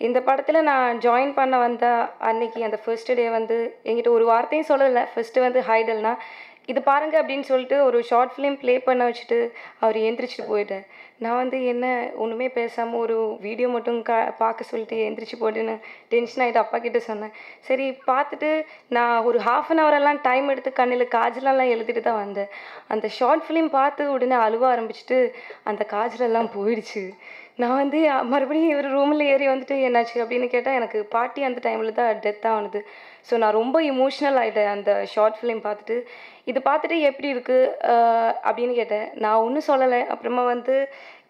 இந்த படத்தில் நான் ஜாயின் பண்ண வந்த அன்னைக்கு அந்த ஃபர்ஸ்ட் டே வந்து என்கிட்ட ஒரு வார்த்தையும் சொல்லலை. ஃபர்ஸ்ட்டு வந்து ஹைடல்னா இது பாருங்க அப்படின்னு சொல்லிட்டு ஒரு ஷார்ட் ஃபிலிம் ப்ளே பண்ண வச்சுட்டு அவர் எந்திரிச்சிட்டு போயிட்டார். நான் வந்து என்ன ஒன்றுமே பேசாமல் ஒரு வீடியோ மட்டும் பார்க்க சொல்லிட்டு எந்திரிச்சு போட்டுன்னு டென்ஷன் ஆகிட்டு அப்பா கிட்டே சொன்னேன். சரி பார்த்துட்டு நான் ஒரு ஹாஃப் டைம் எடுத்து கண்ணில் காஜலெல்லாம் எழுதிட்டு தான் வந்தேன். அந்த ஷார்ட் ஃபிலிம் பார்த்து உடனே அழுவ ஆரம்பிச்சிட்டு அந்த காஜலெல்லாம் போயிடுச்சு. நான் வந்து மறுபடியும் இவர் ரூமில் ஏறி வந்துட்டு என்னாச்சு அப்படின்னு கேட்டால் எனக்கு பாட்டி அந்த டைமில் தான் டெத் ஆனது. ஸோ நான் ரொம்ப இமோஷ்னல் ஆகிட்டேன் அந்த ஷார்ட் ஃபிலிம் பார்த்துட்டு. இது பார்த்துட்டு எப்படி இருக்குது அப்படின்னு கேட்டேன். நான் ஒன்றும் சொல்லலை. அப்புறமா வந்து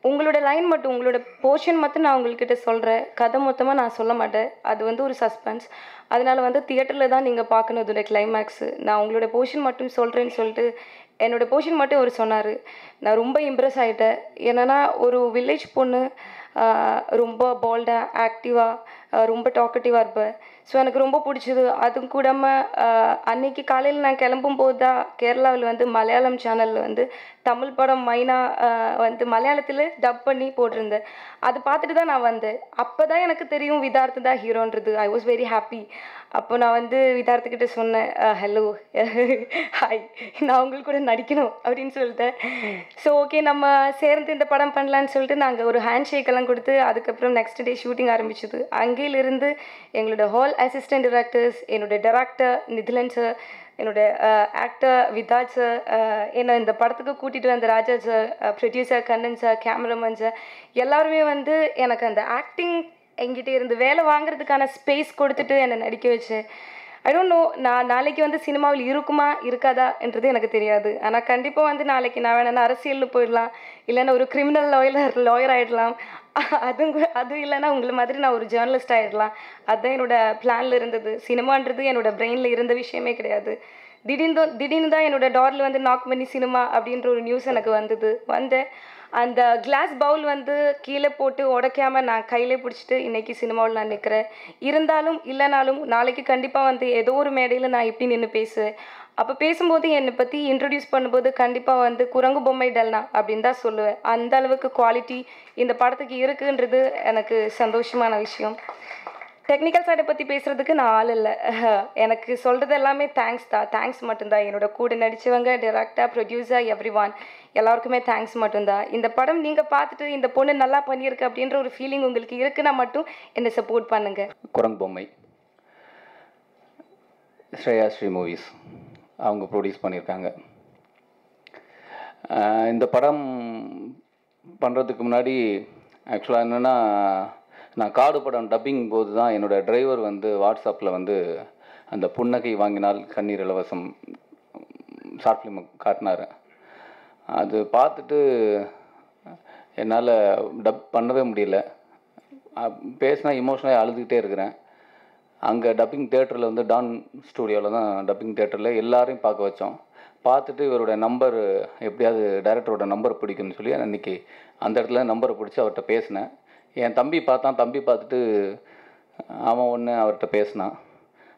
உங்களோட லைன் மட்டும் உங்களோட போர்ஷன் மட்டும் நான் உங்கள்கிட்ட சொல்கிறேன். கதை மொத்தமாக நான் சொல்ல மாட்டேன். அது வந்து ஒரு சஸ்பென்ஸ். அதனால் வந்து தியேட்டரில் தான் நீங்கள் பார்க்கணும் இதோட கிளைமேக்ஸு. நான் உங்களோட போர்ஷன் மட்டும் சொல்கிறேன்னு சொல்லிட்டு என்னோடய போர்ஷன் மட்டும் அவர் சொன்னார். நான் ரொம்ப இம்ப்ரெஸ் ஆகிட்டேன். என்னென்னா ஒரு வில்லேஜ் பொண்ணு ரொம்ப போல்டாக ஆக்டிவாக ரொம்ப டாக்கட்டிவாக இருப்பேன். ஸோ எனக்கு ரொம்ப பிடிச்சது. அதுவும் கூடாமல் அன்றைக்கி காலையில் நான் கிளம்பும்போது தான் கேரளாவில் வந்து மலையாளம் சேனலில் வந்து தமிழ் படம் மைனா வந்து மலையாளத்தில் டப் பண்ணி போட்டிருந்தேன். அது பார்த்துட்டு தான் நான் வந்தேன். அப்போ தான் எனக்கு தெரியும் விதார்த்து தான் ஹீரோன்றது. I was very happy. அப்போ நான் வந்து விதார்த்துக்கிட்ட சொன்னேன், ஹலோ ஹாய், நான் உங்களுக்கு கூட நடிக்கணும் அப்படின்னு சொல்லிட்டேன். ஸோ ஓகே நம்ம சேர்ந்து இந்த படம் பண்ணலான்னு சொல்லிட்டு நாங்கள் ஒரு ஹேண்ட் ஷேக்கெல்லாம் கொடுத்து அதுக்கப்புறம் நெக்ஸ்ட் டே ஷூட்டிங் ஆரம்பிச்சது. அங்கேயிலிருந்து எங்களோட ஹால் அசிஸ்டன்ட் டிரெக்டர்ஸ், என்னோட டைரக்டர் நிதிலன் சார், என்னோட ஆக்டர் விதாத் சார், என்னை இந்த படத்துக்கு கூட்டிகிட்டு வந்த Raja sir, producer Kannan sir, cameraman sir, எல்லாருமே வந்து எனக்கு அந்த ஆக்டிங் என்கிட்ட இருந்து வேலை வாங்குறதுக்கான ஸ்பேஸ் கொடுத்துட்டு என்னை நடிக்க வச்சேன். ஐ டோன்ட் நோ நான் நாளைக்கு வந்து சினிமாவில் இருக்குமா இருக்காதான்றது எனக்கு தெரியாது. ஆனால் கண்டிப்பாக வந்து நாளைக்கு நான் வேணா அரசியலில் போயிடலாம், இல்லைன்னா ஒரு கிரிமினல் லாயர் ஆகிடலாம். அதுவும் இல்லைன்னா உங்களை மாதிரி நான் ஒரு ஜேர்னலிஸ்ட் ஆகிடலாம். அதுதான் என்னோடய பிளானில் இருந்தது. சினிமான்றது என்னோடய பிரெயினில் இருந்த விஷயமே கிடையாது. திடீர்னு தான் என்னோடய டாரில் வந்து நாக் பண்ணி சினிமா அப்படின்ற ஒரு நியூஸ் எனக்கு வந்தேன். அந்த கிளாஸ் பவுல் வந்து கீழே போட்டு உடைக்காமல் நான் கையிலே பிடிச்சிட்டு இன்றைக்கி சினிமாவில் நான் நிற்கிறேன். இருந்தாலும் இல்லைனாலும் நாளைக்கு கண்டிப்பாக வந்து ஏதோ ஒரு மேடையில் நான் இப்படி நின்று பேசுவேன். அப்போ பேசும்போது என்னை பற்றி இன்ட்ரடியூஸ் பண்ணும்போது கண்டிப்பாக வந்து குரங்கு பொம்மை டல்னா அப்படின்னு தான் சொல்லுவேன். அந்த அளவுக்கு குவாலிட்டி இந்த படத்துக்கு இருக்குன்றது எனக்கு சந்தோஷமான விஷயம். டெக்னிக்கல் சைடை பற்றி பேசுகிறதுக்கு நான் ஆள் இல்லை. எனக்கு சொல்கிறது எல்லாமே தேங்க்ஸ் மட்டும்தான். என்னோட கூட நடித்தவங்க, டைரக்டர், ப்ரொடியூசர், எவ்ரிவான் எல்லாருக்குமே தேங்க்ஸ் மட்டும்தான். இந்த படம் நீங்கள் பார்த்துட்டு இந்த பொண்ணு நல்லா பண்ணியிருக்கு அப்படின்ற ஒரு ஃபீலிங் உங்களுக்கு இருக்குன்னா மட்டும் என்னை சப்போர்ட் பண்ணுங்கள். குரங்கு பொம்மை ஸ்ரேயா ஸ்ரீ மூவிஸ் அவங்க ப்ரொடியூஸ் பண்ணியிருக்காங்க. இந்த படம் பண்ணுறதுக்கு முன்னாடி ஆக்சுவலாக என்னென்னா, நான் காடு படம் டப்பிங் போது தான் என்னோடய டிரைவர் வந்து வாட்ஸ்அப்பில் வந்து அந்த புன்னகை வாங்கினால் கண்ணீர் இலவசம் ஷார்ட் ஃபிலிம் காட்டினார். அது பார்த்துட்டு என்னால் டப் பண்ணவே முடியல. பேசினா இமோஷனலாக அழுதுகிட்டே இருக்கிறேன். அங்கே டப்பிங் தேட்டரில் வந்து டான் ஸ்டூடியோவில் தான் டப்பிங் தேட்டரில் எல்லாரையும் பார்க்க வச்சோம். பார்த்துட்டு இவரோட நம்பர் எப்படியாவது டைரக்டரோட நம்பர் பிடிக்கும்னு சொல்லி அன்றைக்கி அந்த இடத்துல நம்பரை பிடிச்சி அவர்கிட்ட பேசினேன். என் தம்பி பார்த்துட்டு அவன் ஒன்று அவர்கிட்ட பேசினான்.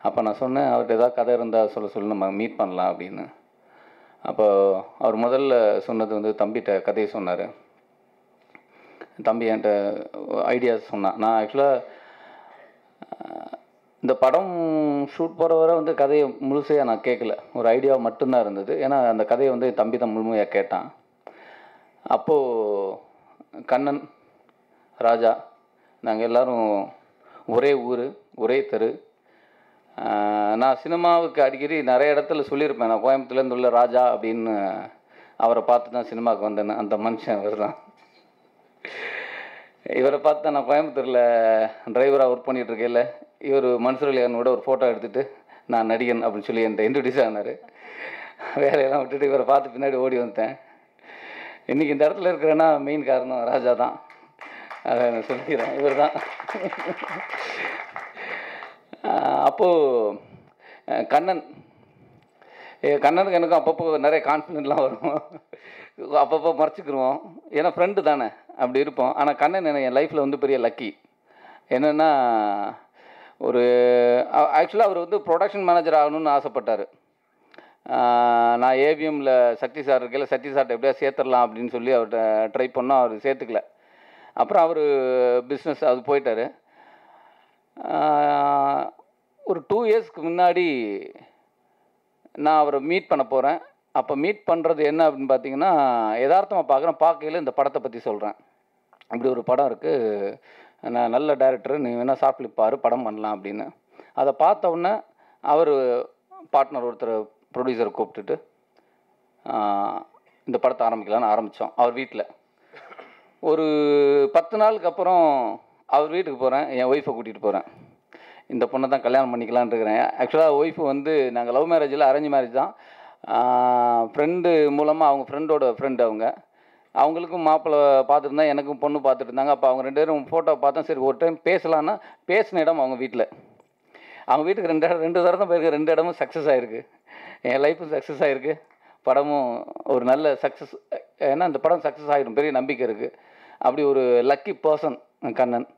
அப்போ நான் சொன்னேன், அவர்கிட்ட ஏதாவது கதை இருந்தால் சொல்ல நம்ம மீட் பண்ணலாம் அப்படின்னு. அப்போ அவர் முதல்ல சொன்னது வந்து தம்பிகிட்ட கதையை சொன்னார். தம்பி என்கிட்ட ஐடியாஸ் சொன்னான். நான் ஆக்சுவலாக இந்த படம் ஷூட் போகிற வரை வந்து கதையை முழுசையாக நான் கேட்கல, ஒரு ஐடியா மட்டும்தான் இருந்தது. ஏன்னா அந்த கதையை வந்து என் தம்பி தான் முழுமையாக கேட்டான். அப்போது கண்ணன், ராஜா, நாங்கள் எல்லோரும் ஒரே ஊர், ஒரே தெரு. நான் சினிமாவுக்கு அடிக்கடி நிறைய இடத்துல சொல்லியிருப்பேன், நான் கோயம்புத்தூர்லேருந்து உள்ள ராஜா அப்படின்னு. அவரை பார்த்து தான் சினிமாவுக்கு வந்தேன்னு. அந்த மனுஷன் இவர் தான். இவரை பார்த்து தான் நான் கோயம்புத்தூரில் டிரைவராக ஒர்க் பண்ணிகிட்ருக்கேன்ல, இவர் மன்சூர்லியானோட ஒரு ஃபோட்டோ எடுத்துகிட்டு நான் நடிகன் அப்படின்னு சொல்லி என்கிட்ட இன்ட்ரடியூஸ் ஆனார். வேலையெல்லாம் விட்டுட்டு இவரை பார்த்து பின்னாடி ஓடி வந்துட்டேன். இன்றைக்கி இந்த இடத்துல இருக்கிறேன்னா மெயின் காரணம் ராஜா தான். அதை நான் சொல்லிக்கிறேன், இவர் தான். அப்போது கண்ணனுக்கு எனக்கும் அப்பப்போ நிறைய கான்ஃபிடென்ட்லாம் வரும். அப்பப்போ மறைச்சிக்கிருவோம், ஏன்னா ஃப்ரெண்டு தானே, அப்படி இருப்போம். ஆனால் கண்ணன் என் லைஃப்பில் வந்து பெரிய லக்கி. என்னென்னா, ஆக்சுவலாக அவர் வந்து ப்ரொடக்ஷன் மேனேஜர் ஆகணும்னு ஆசைப்பட்டார். நான் ஏவிஎம்மில் சக்தி சார் இருக்கையில் சக்தி சார்ட்ட எப்படியா சேர்த்துடலாம் அப்படின்னு சொல்லி அவர்கிட்ட ட்ரை பண்ணோம். அவர் சேர்த்துக்கல. அப்புறம் அவர் பிஸ்னஸ் அது போயிட்டார். ஒரு 2 இயர்ஸ்க்கு முன்னாடி நான் அவரை மீட் பண்ண போகிறேன். அப்போ மீட் பண்ணுறது என்ன அப்படின்னு பார்த்தீங்கன்னா, எதார்த்தமாக பார்க்கையில இந்த படத்தை பற்றி சொல்கிறேன். இப்படி ஒரு படம் இருக்குது, நான் நல்ல டைரக்டர், நீ வேணால் ஷார்ட் ஃபிலிம் பாரு, படம் பண்ணலாம் அப்படின்னு. அதை பார்த்த உடனே அவர் பார்ட்னர் ஒருத்தர் ப்ரொடியூசரை கூப்பிட்டுட்டு இந்த படத்தை ஆரம்பித்தோம் அவர் வீட்டில். ஒரு 10 நாளுக்கு அப்புறம் அவர் வீட்டுக்கு போகிறேன், என் ஒய்ஃபை கூட்டிகிட்டு போகிறேன். இந்த பொண்ணை தான் கல்யாணம் பண்ணிக்கலான்னு இருக்கிறேன். ஆக்சுவலாக ஒய்ஃபு வந்து நாங்கள் லவ் மேரேஜில் அரேஞ்ச் மேரேஜ் தான். ஃப்ரெண்டு மூலமாக, அவங்க ஃப்ரெண்டோட ஃப்ரெண்டு அவங்களுக்கும் மாப்பிள்ளை பார்த்துருந்தா, எனக்கும் பொண்ணு பார்த்துட்டு இருந்தாங்க. அப்போ அவங்க 2 பேரும் ஃபோட்டோ பார்த்தோம். சரி ஒரு டைம் பேசலான்னா, பேசின இடம் அவங்க வீட்டில். அவங்க வீட்டுக்கு 2 தடவை தான் போயிருக்கு. 2 இடமும் சக்ஸஸ் ஆகிருக்கு. என் லைஃப்பும் சக்ஸஸ் ஆகிருக்கு, படமும் ஒரு நல்ல சக்ஸஸ். ஏன்னா இந்த படம் சக்ஸஸ் ஆகிடும், பெரிய நம்பிக்கை இருக்குது. அப்படி ஒரு லக்கி பர்சன் கண்ணன்.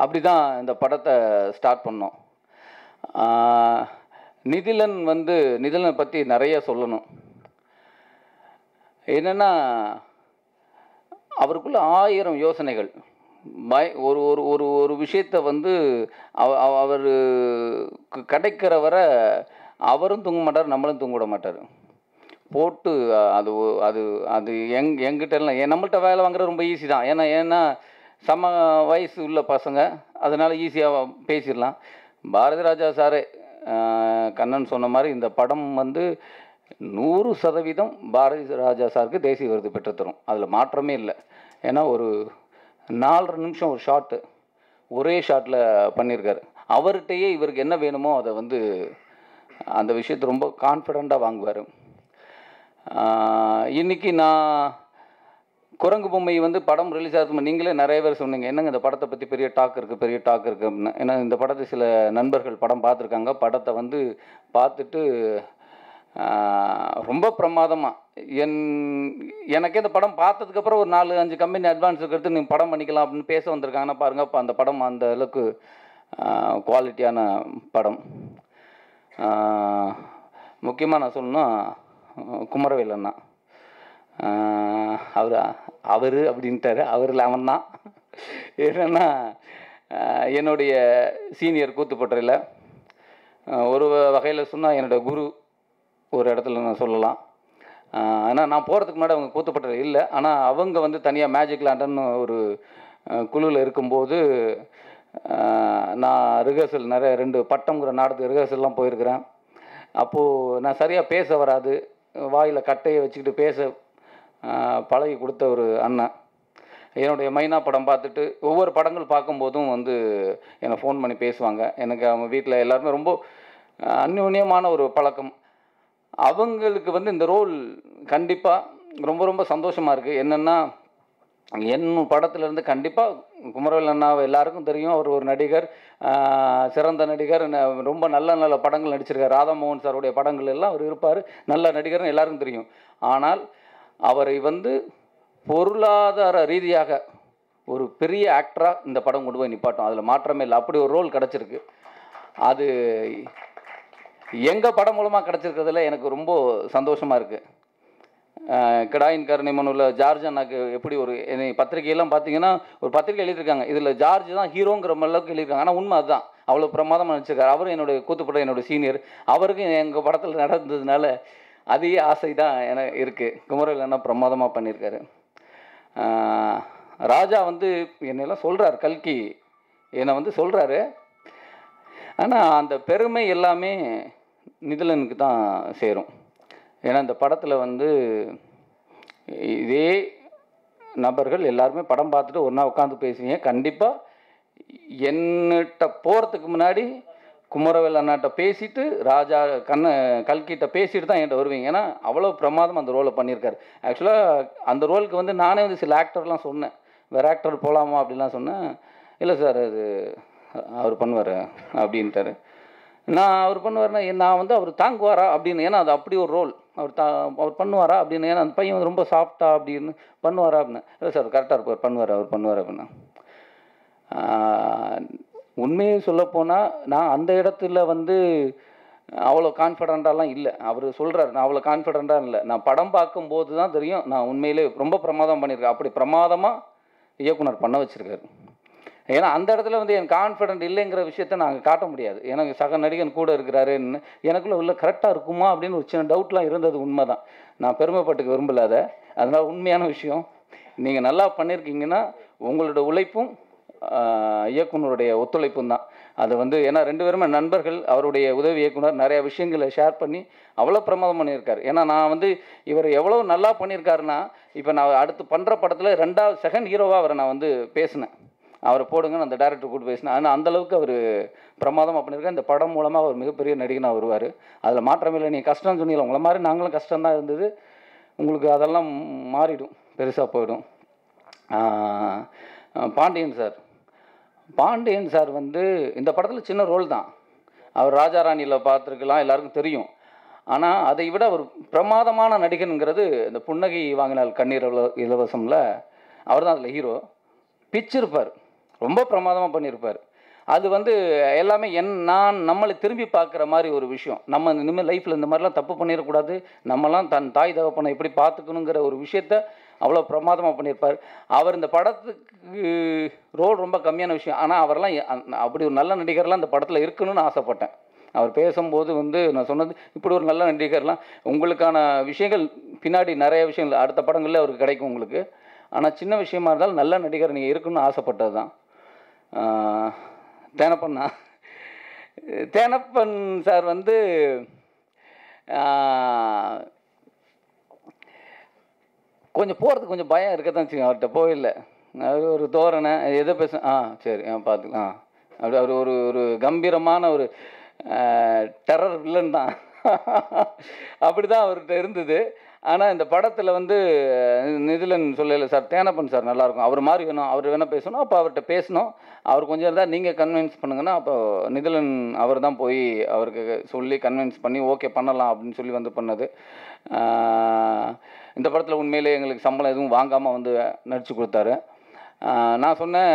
அப்படி தான் இந்த படத்தை ஸ்டார்ட் பண்ணோம். நிதிலனை பற்றி நிறைய சொல்லணும். என்னென்னா, அவருக்குள்ள 1000 யோசனைகள். ஒரு ஒரு ஒரு ஒரு விஷயத்தை வந்து அவர் கிடைக்கிற வரை அவரும் தூங்க மாட்டார், நம்மளும் தூங்க விட மாட்டார். போட்டு அது அது அது எங்கிட்ட எல்லாம் நம்மள்கிட்ட வேலை வாங்குறது ரொம்ப ஈஸி தான். ஏன்னா சம வயசு உள்ள பசங்க, அதனால் ஈஸியாக பேசிடலாம். பாரதி ராஜா சாரே கண்ணன் சொன்ன மாதிரி இந்த படம் வந்து 100% பாரதி ராஜா சாருக்கு தேசிய விருது பெற்றுத்தரும், அதில் மாற்றமே இல்லை. ஏன்னா ஒரு 4.5 நிமிஷம் ஒரு ஷாட்டு, ஒரே ஷாட்டில் பண்ணியிருக்காரு. அவர்கிட்டயே இவருக்கு என்ன வேணுமோ அதை வந்து அந்த விஷயத்தை ரொம்ப கான்ஃபிடண்ட்டாக வாங்குவார். இன்றைக்கி நான் குரங்கு பொம்மை வந்து படம் ரிலீஸ் ஆகுது, நீங்களே நிறைய பேர் சொன்னீங்க, என்னங்க இந்த படத்தை பற்றி பெரிய டாக் இருக்குது அப்படின்னு. ஏன்னா இந்த படத்தை சில நண்பர்கள் படம் பார்த்துருக்காங்க. படத்தை வந்து பார்த்துட்டு ரொம்ப பிரமாதமாக எனக்கே இந்த படம் பார்த்ததுக்கப்புறம் ஒரு 4-5 கம்பெனி அட்வான்ஸ் இருக்கிறது, நீங்கள் படம் பண்ணிக்கலாம் அப்படின்னு பேச வந்திருக்காங்கன்னா பாருங்கள். அப்போ அந்த படம் அந்த அளவுக்கு குவாலிட்டியான படம். முக்கியமாக நான் சொல்லணும்னா குமரவேல் அண்ணா, அவர் அப்படின்ட்டாரு, அவரில் அவன் தான். என்னென்னா, என்னுடைய சீனியர் கூத்துப்பட்டறையில் ஒரு வகையில் சொன்னால் என்னோடய குரு ஒரு இடத்துல நான் சொல்லலாம். ஆனால் நான் போகிறதுக்கு முன்னாடி அவங்க கூத்துப்பட்டறை இல்லை, ஆனால் அவங்க வந்து தனியாக மேஜிக் லேண்டன்னு ஒரு குழுவில் இருக்கும்போது நான் ரிஹர்சல் நிறைய 2 பட்டம்ங்கிற நாடகத்துக்கு ரிஹர்சல்லாம் போயிருக்கிறேன். அப்போது நான் சரியாக பேச வராது, வாயில் கட்டையை வச்சுக்கிட்டு பேச பழகி கொடுத்த ஒரு அண்ணன். என்னுடைய மைனா படம் பார்த்துட்டு ஒவ்வொரு படங்கள் பார்க்கும்போதும் வந்து என்னை ஃபோன் பண்ணி பேசுவாங்க. எனக்கு அவங்க வீட்டில் எல்லாருமே ரொம்ப அந்யோன்யமான ஒரு பழக்கம். அவங்களுக்கு வந்து இந்த ரோல் கண்டிப்பாக ரொம்ப ரொம்ப சந்தோஷமாக இருக்குது. என்னென்னா, என் படத்துலேருந்து கண்டிப்பாக குமரவேல் அண்ணாவை எல்லாருக்கும் தெரியும். அவர் ஒரு நடிகர், சிறந்த நடிகர், ரொம்ப நல்ல படங்கள் நடிச்சிருக்கார். ராதாமோகன் சாருடைய படங்கள் எல்லாம் அவர் இருப்பார், நல்ல நடிகர்னு எல்லாருக்கும் தெரியும். ஆனால் அவரை வந்து பொருளாதார ரீதியாக ஒரு பெரிய ஆக்டராக இந்த படம் கொண்டு போய் நிப்பாட்டும், அதில் மாற்றமே இல்லை. அப்படி ஒரு ரோல் கிடச்சிருக்கு. அது எங்கள் படம் மூலமாக கிடச்சிருக்கிறதுல எனக்கு ரொம்ப சந்தோஷமாக இருக்குது. கிடாயின் கருணை மனுவில் ஜார்ஜ் அண்ணாக்கு எப்படி ஒரு பத்திரிகையெல்லாம் பார்த்தீங்கன்னா ஒரு பத்திரிகை எழுதியிருக்காங்க, இதில் ஜார்ஜ் தான் ஹீரோங்கிற அளவுக்கு எழுதியிருக்காங்க. ஆனால் உண்மை அதுதான், அவ்வளோ பிரமாதமாக நடிச்சிருக்காரு. அவரும் என்னுடைய கூத்துப்பட்ட என்னோடய சீனியர், அவருக்கும் எங்கள் படத்தில் நடந்ததுனால அதே ஆசை தான் எனக்கு இருக்குது. குமரவேல் அண்ணா பிரமாதமாக பண்ணியிருக்காரு. ராஜா வந்து என்னெல்லாம் சொல்கிறார், கல்கி என்னை வந்து சொல்கிறாரு. ஆனால் அந்த பெருமை எல்லாமே நிதிலனுக்கு தான் சேரும். ஏன்னா இந்த படத்தில் வந்து இதே நபர்கள் எல்லாருமே படம் பார்த்துட்டு ஒன்றா உட்காந்து பேசுவீங்க. கண்டிப்பாக என்னிட்ட போகிறதுக்கு முன்னாடி குமரவேல் அண்ணாட்ட பேசிட்டு ராஜா கல்கிட்ட பேசிட்டு தான் என்கிட்ட வருவீங்க. ஏன்னா அவ்வளோ பிரமாதம் அந்த ரோலை பண்ணியிருக்காரு. ஆக்சுவலாக அந்த ரோலுக்கு வந்து நானே வந்து சில ஆக்டர்லாம் சொன்னேன், வேறு ஆக்டர் போகலாமா அப்படிலாம் சொன்னேன். இல்லை சார், அது அவர் பண்ணுவார் அப்படின்ட்டார். நான் அவர் பண்ணுவார்னா நான் வந்து அவர் தாங்குவாரா அப்படின்னு, ஏன்னா அது அப்படி ஒரு ரோல், அவர் பண்ணுவாரா அப்படின்னு. ஏன்னா அந்த பையன் வந்து ரொம்ப சாஃப்டா அப்படின்னு பண்ணுவாரா அப்படின்னு. இல்லை சார் கரெக்டாக இருப்பார், அவர் பண்ணுவார் அப்படின்னா. உண்மையை சொல்லப்போனால் நான் அந்த இடத்துல வந்து அவ்வளோ கான்ஃபிடண்ட்டாலாம் இல்லை. அவர் சொல்கிறார், நான் அவ்வளோ கான்ஃபிடண்ட்டாக இல்லை. நான் படம் பார்க்கும்போது தான் தெரியும் நான் உண்மையிலே ரொம்ப பிரமாதம் பண்ணியிருக்கேன். அப்படி பிரமாதமாக இயக்குனர் பண்ண வச்சுருக்காரு. ஏன்னா அந்த இடத்துல வந்து என் கான்ஃபிடென்ட் இல்லைங்கிற விஷயத்த நாங்கள் காட்ட முடியாது. எனக்கு சக நடிகன் கூட இருக்கிறாருன்னு எனக்குள்ளே உள்ள கரெக்டாக இருக்குமா அப்படின்னு ஒரு சின்ன டவுட்லாம் இருந்தது. உண்மை தான், நான் பெருமைப்பட்டுக்க விரும்பல அதை. அதனால் உண்மையான விஷயம், நீங்கள் நல்லா பண்ணியிருக்கீங்கன்னா உங்களோட உழைப்பும் இயக்குனருடைய ஒத்துழைப்பும் தான். அது வந்து ஏன்னா 2 பேருமே நண்பர்கள். அவருடைய உதவி இயக்குனர் நிறையா விஷயங்களை ஷேர் பண்ணி அவ்வளோ பிரமாதம் பண்ணியிருக்காரு. ஏன்னா நான் வந்து இவர் எவ்வளோ நல்லா பண்ணியிருக்காருன்னா, இப்போ நான் அடுத்து பண்ணுற படத்தில் செகண்ட் ஹீரோவாக அவரை நான் வந்து பேசினேன். அவரை போடுங்கன்னு அந்த டேரக்டர் கூப்பிட்டு பேசினேன். ஆனால் அந்தளவுக்கு அவர் பிரமாதமாக பண்ணியிருக்காரு. இந்த படம் மூலமாக அவர் மிகப்பெரிய நடிகனாக வருவார், அதில் மாற்றமே இல்லை. நீங்கள் கஷ்டம்னு சொன்னீங்களா, உங்களை மாதிரி நாங்களும் கஷ்டம்தான் இருந்தது. உங்களுக்கு அதெல்லாம் மாறிடும், பெருசாக போயிடும். பாண்டியன் சார் வந்து இந்த படத்தில் சின்ன ரோல் தான். அவர் ராஜாராணியில் பார்த்துருக்கலாம், எல்லாருக்கும் தெரியும். ஆனால் அதை விட ஒரு பிரமாதமான நடிகனுங்கிறது இந்த புன்னகை வாங்கினால் கண்ணீர் இலவசமில் அவர் தான் அதில் ஹீரோ. பிச்சிருப்பார், ரொம்ப பிரமாதமாக பண்ணியிருப்பார். அது வந்து எல்லாமே நம்மளை திரும்பி பார்க்குற மாதிரி ஒரு விஷயம். நம்ம இனிமேல் லைஃப்பில் இந்த மாதிரிலாம் தப்பு பண்ணிடக்கூடாது, நம்மலாம் தன் தாய் தகப்பனை எப்படி பார்த்துக்கணுங்கிற ஒரு விஷயத்த அவ்வளோ பிரமாதமாக பண்ணியிருப்பார். அவர் இந்த படத்துக்கு ரோல் ரொம்ப கம்மியான விஷயம், ஆனால் அவரெல்லாம் அப்படி ஒரு நல்ல நடிகர்லாம் இந்த படத்தில் இருக்கணும்னு ஆசைப்பட்டேன். அவர் பேசும்போது வந்து நான் சொன்னது, இப்படி ஒரு நல்ல நடிகர்லாம் உங்களுக்கான விஷயங்கள் பின்னாடி நிறைய விஷயங்கள் அடுத்த படங்களில் அவருக்கு கிடைக்கும் உங்களுக்கு. ஆனால் சின்ன விஷயமா இருந்தாலும் நல்ல நடிகர் நீங்கள் இருக்கணும்னு ஆசைப்பட்டது தான். தேனப்பன் சார் வந்து கொஞ்சம் போகிறதுக்கு கொஞ்சம் பயம் இருக்க தான் செய்யும். அவர்கிட்ட போயில்லை, அவர் ஒரு தோரணை எதை பேச சரி பார்த்துக்கலாம். அப்படி அவர் ஒரு கம்பீரமான ஒரு டெரர் வில்லன் தான். அப்படி தான் அவர்கிட்ட இருந்தது. ஆனால் இந்த படத்தில் வந்து நிதிலன் சொல்லலை சார், தேனப்பன் சார் நல்லாயிருக்கும், அவர் மாதிரி வேணும், அவர் வேணால் பேசணும். அப்போ அவர்கிட்ட பேசணும். அவர் கொஞ்சம் இருந்தால் நீங்கள் கன்வின்ஸ் பண்ணுங்கன்னா, அப்போ நிதிலன் அவர் தான் போய் அவருக்கு சொல்லி கன்வின்ஸ் பண்ணி ஓகே பண்ணலாம் அப்படின்னு சொல்லி வந்து பண்ணது. இந்த படத்தில் உண்மையிலே எங்களுக்கு சம்பளம் எதுவும் வாங்காமல் வந்து நடித்து கொடுத்தாரு. நான் சொன்னேன்,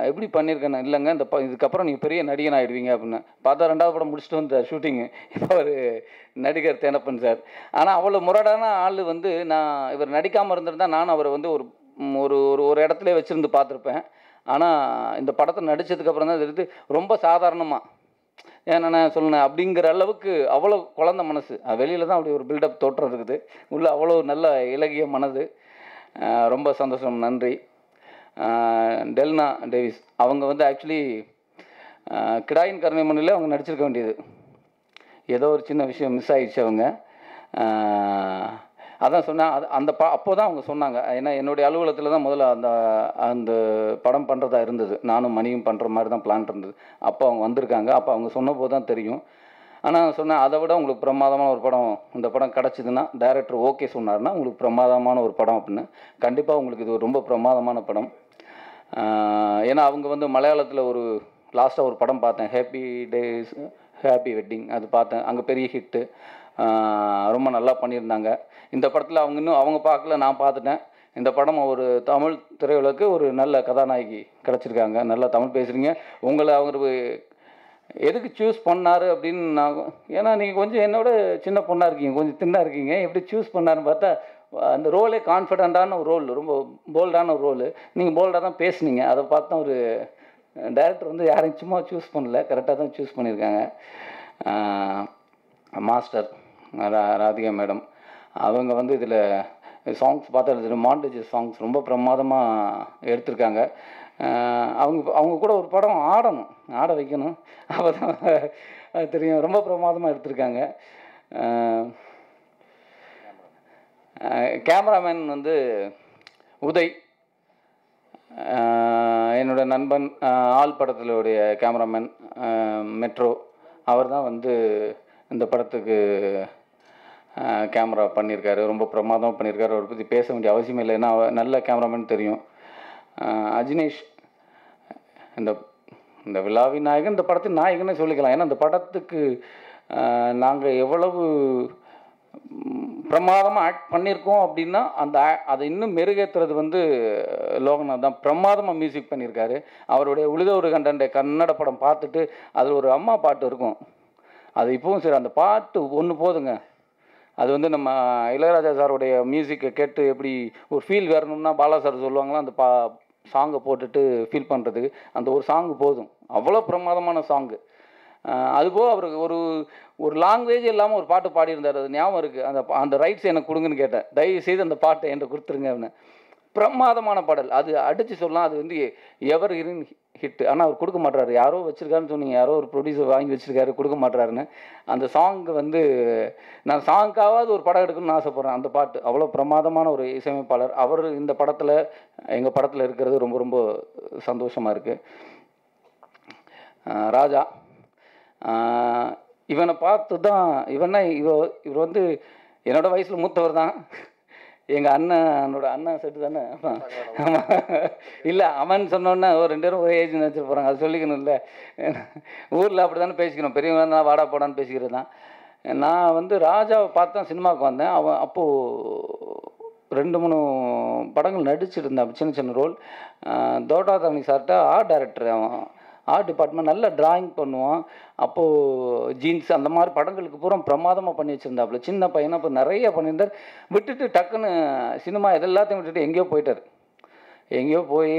எப்படி பண்ணியிருக்கேன், இல்லைங்க இதுக்கப்புறம் நீங்கள் பெரிய நடிகன் ஆகிடுவீங்க அப்படின்னு. பார்த்தா 2வது படம் முடிச்சுட்டு வந்த ஷூட்டிங்கு. இப்போ ஒரு நடிகர் தேனப்பன் சார். ஆனால் அவ்வளோ முரடான ஆள் வந்து இவர் நடிக்காமல் இருந்திருந்தால் நான் அவரை வந்து ஒரு ஒரு இடத்துல வச்சுருந்து பார்த்துருப்பேன். ஆனால் இந்த படத்தை நடித்ததுக்கப்புறம் தான் தெரியுது ரொம்ப சாதாரணமாக ஏன்னா சொல்லுனேன் அப்படிங்கிற அளவுக்கு அவ்வளோ குழந்த மனசு. வெளியில் தான் அப்படி ஒரு பில்டப் தோற்றம் இருக்குது, உள்ள அவ்வளோ நல்ல இலகிய மனது. ரொம்ப சந்தோஷம், நன்றி. டெல்னா டேவிஸ் அவங்க வந்து ஆக்சுவலி கிடாயின் கருணை மண்ணில் அவங்க நடிச்சிருக்க வேண்டியது, ஏதோ ஒரு சின்ன விஷயம் மிஸ் ஆகிடுச்சு. அவங்க அதான் சொன்னேன், அப்போ தான் அவங்க சொன்னாங்க. ஏன்னா என்னுடைய அலுவலகத்தில் தான் முதல்ல அந்த படம் பண்ணுறதா இருந்தது, நானும் மணியும் பண்ணுற மாதிரி தான் பிளான் இருந்தது. அப்போ அவங்க வந்திருக்காங்க, அப்போ அவங்க சொன்ன போது தான் தெரியும். ஆனால் சொன்னேன், அதை விட உங்களுக்கு பிரமாதமான ஒரு படம், இந்த படம் கிடச்சிதுன்னா டைரக்டர் ஓகே சொன்னார்னா உங்களுக்கு பிரமாதமான ஒரு படம் அப்படின்னு. கண்டிப்பாக உங்களுக்கு இது ரொம்ப பிரமாதமான படம். ஏன்னா அவங்க வந்து மலையாளத்தில் ஒரு லாஸ்ட்டாக ஒரு படம் பார்த்தேன், ஹாப்பி வெட்டிங், அது பார்த்தேன். அங்கே பெரிய ஹிட்டு, ரொம்ப நல்லா பண்ணியிருந்தாங்க. இந்த படத்தில் அவங்க பார்க்கல, நான் பார்த்துட்டேன். இந்த படம் ஒரு தமிழ் திரையுலகுக்கு ஒரு நல்ல கதாநாயகி கிடச்சிருக்காங்க. நல்லா தமிழ் பேசுகிறீங்க. உங்களை அவர் எதுக்கு சூஸ் பண்ணார் அப்படின்னு ஏன்னா நீங்கள் கொஞ்சம் என்னோட சின்ன பொண்ணாக இருக்கீங்க, கொஞ்சம் தின்னாக இருக்கீங்க, எப்படி சூஸ் பண்ணாருன்னு பார்த்தா அந்த ரோலே கான்ஃபிடண்ட்டான ஒரு ரோல், ரொம்ப போல்டான ஒரு ரோல். நீங்கள் போல்டாக தான் பேசுனீங்க, அதை பார்த்தா ஒரு டைரக்டர் வந்து யாரையும் சும்மா சூஸ் பண்ணல, கரெக்டாக தான் சூஸ் பண்ணியிருக்காங்க. மாஸ்டர் ராதிகா மேடம் அவங்க வந்து இதில் சாங்ஸ் பார்த்தா மாண்டேஜ் சாங்ஸ் ரொம்ப பிரமாதமாக எடுத்திருக்காங்க. அவங்க கூட ஒரு படம் ஆட வைக்கணும், அப்போ தான் அது தெரியும். ரொம்ப பிரமாதமாக எடுத்திருக்காங்க. கேமராமேன் வந்து உதய், என்னோடய நண்பன், ஆள் படத்திலுடைய கேமராமேன் மெட்ரோ, அவர் தான் வந்து இந்த படத்துக்கு கேமரா பண்ணியிருக்காரு. ரொம்ப பிரமாதமாக பண்ணியிருக்காரு. அவரை பற்றி பேச வேண்டிய அவசியம் இல்லை, ஏன்னா நல்ல கேமராமேன் தெரியும். அஜினேஷ் இந்த விழாவின் நாயகன், இந்த படத்தின் நாயகனே சொல்லிக்கலாம். ஏன்னா இந்த படத்துக்கு நாங்கள் எவ்வளவு பிரமாதமாக ஆக்ட் பண்ணியிருக்கோம் அப்படின்னா அதை இன்னும் மெருகேற்றுறது வந்து லோகநாத் தான். பிரமாதமாக மியூசிக் பண்ணியிருக்காரு. அவருடைய உழுதொரு கண்டன்ட கன்னட படம் பார்த்துட்டு அதில் ஒரு அம்மா பாட்டு இருக்கும், அது இப்போவும் சரி, அந்த பாட்டு ஒன்று போதுங்க. அது வந்து நம்ம இளையராஜா சாருடைய மியூசிக்கை கேட்டு எப்படி ஒரு ஃபீல் வரணும்னா பாலா சார் சொல்லுவாங்களா, அந்த சாங்கை போட்டுட்டு ஃபீல் பண்ணுறதுக்கு அந்த ஒரு சாங்கு போதும். அவ்வளோ பிரமாதமான சாங்கு. அதுபோக அவர் ஒரு ஒரு லாங்குவேஜ் இல்லாமல் ஒரு பாட்டு பாடியிருந்தார். அது ஞாபகம் இருக்குது. அந்த ரைட்ஸ் எனக்கு கொடுங்கன்னு கேட்டேன். தயவு செய்து அந்த பாட்டை என்கிட்ட கொடுத்துருங்க அப்படின்னு. பிரமாதமான பாடல். அது அடித்து சொல்லலாம். அது வந்து எவர் இன் ஹிட். ஆனால் அவர் கொடுக்க மாட்டாரு. யாரோ வச்சுருக்காருன்னு சொன்னீங்க. யாரோ ஒரு ப்ரொடியூசர் வாங்கி வச்சுருக்காரு, கொடுக்க மாட்டாருன்னு. அந்த சாங்கு வந்து நான் சாங்காவது ஒரு படம் எடுக்கணும்னு ஆசைப்பட்றேன். அந்த பாட்டு அவ்வளோ பிரமாதமான ஒரு இசையமைப்பாளர். அவர் இந்த படத்தில், எங்கள் படத்தில் இருக்கிறது ரொம்ப ரொம்ப சந்தோஷமாக இருக்குது. ராஜா இவனை பார்த்து தான் இவர் வந்து என்னோட வயசில் மூத்தவர் தான். எங்கள் அண்ணனோட அண்ணன் செட்டு தானே. ஆமாம். இல்லை, அவன் சொன்னோன்னே ஒரு 2 பேரும் ஒரே ஏஜ் நினச்சிட்டு போகிறாங்க. அது சொல்லிக்கணும். இல்லை, ஊரில் அப்படி தானே பேசிக்கணும். பெரியவங்க தான் வாடா போடான்னு பேசிக்கிறது தான். நான் வந்து ராஜாவை பார்த்து தான் சினிமாவுக்கு வந்தேன். அவன் அப்போது 2-3 படங்கள் நடிச்சுட்டு இருந்தான், சின்ன சின்ன ரோல். தோட்டாதாமணி சார்கிட்ட ஆர்ட் டைரக்டர். அவன் ஆர்ட் டிபார்ட்மெண்ட், நல்லா ட்ராயிங் பண்ணுவான். அப்போது ஜீன்ஸ் அந்த மாதிரி படங்களுக்கு பூரா பிரமாதமாக பண்ணி வச்சுருந்தாப்புல. சின்ன பையனை அப்போ நிறைய பண்ணியிருந்தார். விட்டுட்டு டக்குன்னு சினிமா எல்லாத்தையும் விட்டுட்டு எங்கேயோ போயிட்டார். எங்கேயோ போய்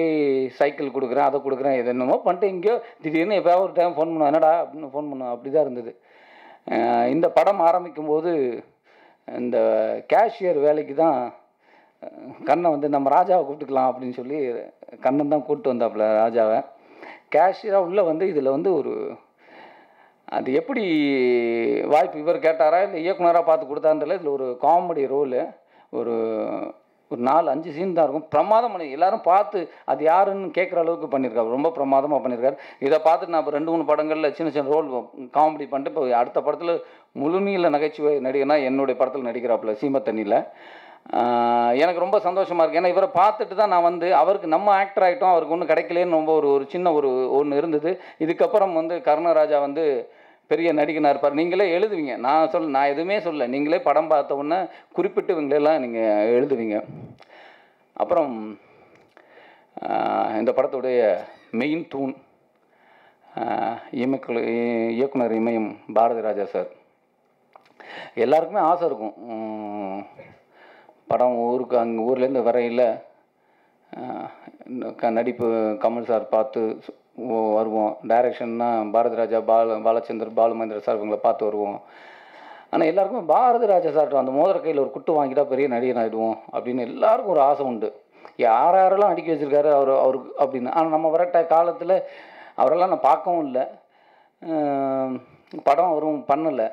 சைக்கிள் கொடுக்குறேன், அதை கொடுக்குறேன், இது என்னமோ பண்ணிட்டு எங்கேயோ திடீர்னு எப்போயாவது ஒரு டைம் ஃபோன் பண்ணுவோம், என்னடா அப்படின்னு ஃபோன் பண்ணுவோம். அப்படி தான் இருந்தது. இந்த படம் ஆரம்பிக்கும் போது இந்த கேஷியர் வேலைக்கு தான் கண்ணை வந்து நம்ம ராஜாவை கூப்பிட்டுக்கலாம் அப்படின்னு சொல்லி கண்ணன் தான் கூப்பிட்டு வந்தாப்புல ராஜாவை. கேஷியராக உள்ளே வந்து இதில் வந்து அது எப்படி வாய்ப்பு இவர் கேட்டாரா இல்லை இயக்குனராக பார்த்து கொடுத்தாருல. இதில் ஒரு காமெடி ரோலு, ஒரு 4-5 சீன் தான் இருக்கும். பிரமாதம் பண்ணி எல்லாரும் பார்த்து அது யாருன்னு கேட்குற அளவுக்கு பண்ணியிருக்காரு. ரொம்ப பிரமாதமாக பண்ணியிருக்காரு. இதை பார்த்துட்டு நான் இப்போ 2-3 படங்களில் சின்ன சின்ன ரோல் காமெடி பண்ணிட்டு இப்போ அடுத்த படத்தில் முழுநீள நகைச்சுவை நடிகனா என்னுடைய படத்தில் நடிக்கிறாப்புல சீமத்தண்ணியில். எனக்கு ரொம்ப சந்தோஷமாக இருக்குது. ஏன்னா இவரை பார்த்துட்டு தான் நான் வந்து அவருக்கு நம்ம ஆக்டர் ஆகிட்டோம், அவருக்கு ஒன்றும் கிடைக்கலேன்னு ரொம்ப ஒரு சின்ன ஒன்று இருந்தது. இதுக்கப்புறம் வந்து கருணராஜா வந்து பெரிய நடிகனாக இருப்பார். நீங்களே எழுதுவீங்க. நான் எதுவுமே சொல்ல, நீங்களே படம் பார்த்த உடனே குறிப்பிட்டு இவங்களெல்லாம் நீங்கள் எழுதுவீங்க. அப்புறம் இந்த படத்துடைய மெயின் தூண் இயக்குனர் இமயம் பாரதி ராஜா சார். எல்லாருக்குமே ஆசை இருக்கும் படம் ஊர்லேருந்து வரையில் நடிப்பு கமல் சார் பார்த்து வருவோம். டைரக்ஷன்னா பாரதி ராஜா, பாலச்சந்தர், பாலுமகேந்திர சார் இவங்களை பார்த்து வருவோம். ஆனால் எல்லாருக்குமே பாரதி ராஜா சார்ட்ட அந்த மோதிர கையில் ஒரு குட்டு வாங்கிட்டா பெரிய நடிகன் ஆகிடுவோம் அப்படின்னு எல்லாருக்கும் ஒரு ஆசை உண்டு. யாரெல்லாம் அடிக்க வச்சுருக்காரு அவருக்கு அப்படின்னு. ஆனால் நம்ம வர காலத்தில் அவரெல்லாம் நான் பார்க்கவும் இல்லை, படம் அவரும் பண்ணலை.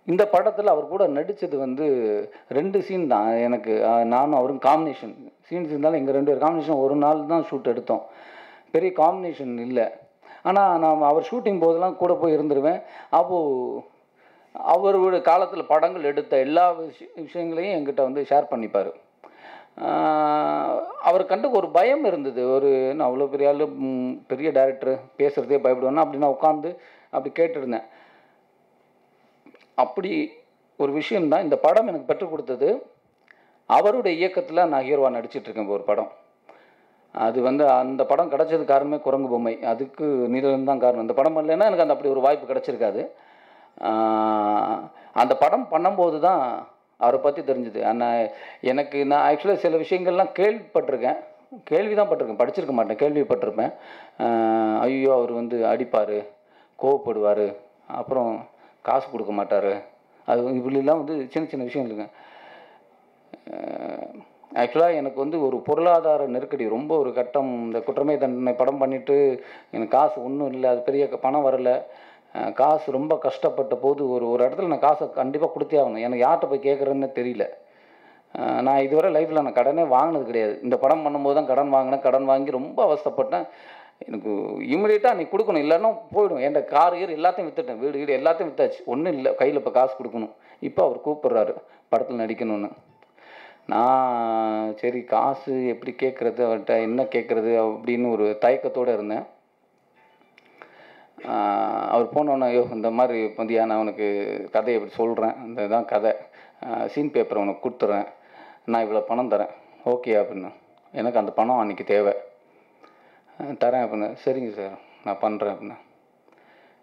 இந்த படத்தில் அவர் கூட நடித்தது வந்து 2 சீன் தான் எனக்கு. நானும் அவரும் காம்பினேஷன் சீன்ஸ் இருந்தாலும் எங்கள் 2 பேர் காம்பினேஷன் ஒரு நாள் தான் ஷூட் எடுத்தோம். பெரிய காம்பினேஷன் இல்லை. ஆனால் நான் அவர் ஷூட்டிங் போதெல்லாம் கூட போய் இருந்துருவேன். அப்போது அவரோட காலத்தில் படங்கள் எடுத்த எல்லா விஷயங்களையும் என்கிட்ட வந்து ஷேர் பண்ணிப்பார். அவர் கண்டு ஒரு பயம் இருந்தது. நான் அவ்வளோ பெரிய ஆள், பெரிய டைரக்டர், பேசுகிறதே பயப்படுவேன்னா அப்படி நான் உட்காந்து அப்படி கேட்டுருந்தேன். அப்படி ஒரு விஷயம்தான் இந்த படம் எனக்கு பெற்றுக் கொடுத்தது. அவருடைய இயக்கத்தில் நான் ஹீரோவாக நடிச்சிட்ருக்கேன் ஒரு படம். அது வந்து அந்த படம் கிடச்சது காரணமே குரங்கு பொம்மை. அதுக்கு நீலன் தான் காரணம். இந்த படம் இல்லைன்னா எனக்கு அப்படி ஒரு வாய்ப்பு கிடச்சிருக்காது. அந்த படம் பண்ணும்போது தான் அவரை பற்றி தெரிஞ்சுது. நான் ஆக்சுவலாக சில விஷயங்கள்லாம் கேள்வி தான் பட்டிருக்கேன், படிச்சிருக்க மாட்டேன், கேள்விப்பட்டிருப்பேன். ஐயோ அவர் வந்து அடிப்பார், கோவப்படுவார், அப்புறம் காசு கொடுக்க மாட்டார், அது இப்படிலாம் வந்து சின்ன சின்ன விஷயம் இல்லைங்க. ஆக்சுவலாக எனக்கு வந்து ஒரு பொருளாதார நெருக்கடி ரொம்ப ஒரு கட்டம். இந்த குற்றமே தண்டனை படம் பண்ணிவிட்டு எனக்கு காசு ஒன்றும் இல்லை, அது பெரிய பணம் வரலை, காசு ரொம்ப கஷ்டப்பட்ட போது ஒரு இடத்துல நான் காசை கண்டிப்பாக கொடுத்தே ஆகணும். எனக்கு யார்கிட்ட போய் கேட்குறேன்னு தெரியல. நான் இதுவரை லைஃப்பில் நான் கடனே வாங்கினது கிடையாது. இந்த படம் பண்ணும்போது தான் கடன் வாங்கினேன். கடன் வாங்கி ரொம்ப அவஸ்தைப்பட்டேன். எனக்கு இம்மிடியட்டாக நீ கொடுக்கணும், இல்லைன்னா போயிடும். என் கார் எல்லாத்தையும் விற்றுட்டேன், வீடு எல்லாத்தையும் விற்றாச்சு. ஒன்றும் இல்லை, கையில் இப்போ காசு கொடுக்கணும். இப்போ அவர் கூப்பிட்றாரு படத்தில் நடிக்கணும்னு. நான் சரி காசு எப்படி கேட்குறது, அவர்கிட்ட என்ன கேட்குறது அப்படின்னு ஒரு தயக்கத்தோடு இருந்தேன். அவர் போனோன்னே, ஐயோ இந்த மாதிரி பந்தியா, நான் உனக்கு கதையை எப்படி சொல்கிறேன், இந்த இதான் கதை, சீன் பேப்பரை உனக்கு கொடுத்துட்றேன், நான் இவ்வளோ பணம் தரேன், ஓகே அப்படின்னு. எனக்கு அந்த பணம் அன்றைக்கி தேவை, தரேன் அப்படின்னு. சரிங்க சார் நான் பண்ணுறேன் அப்படின்னு.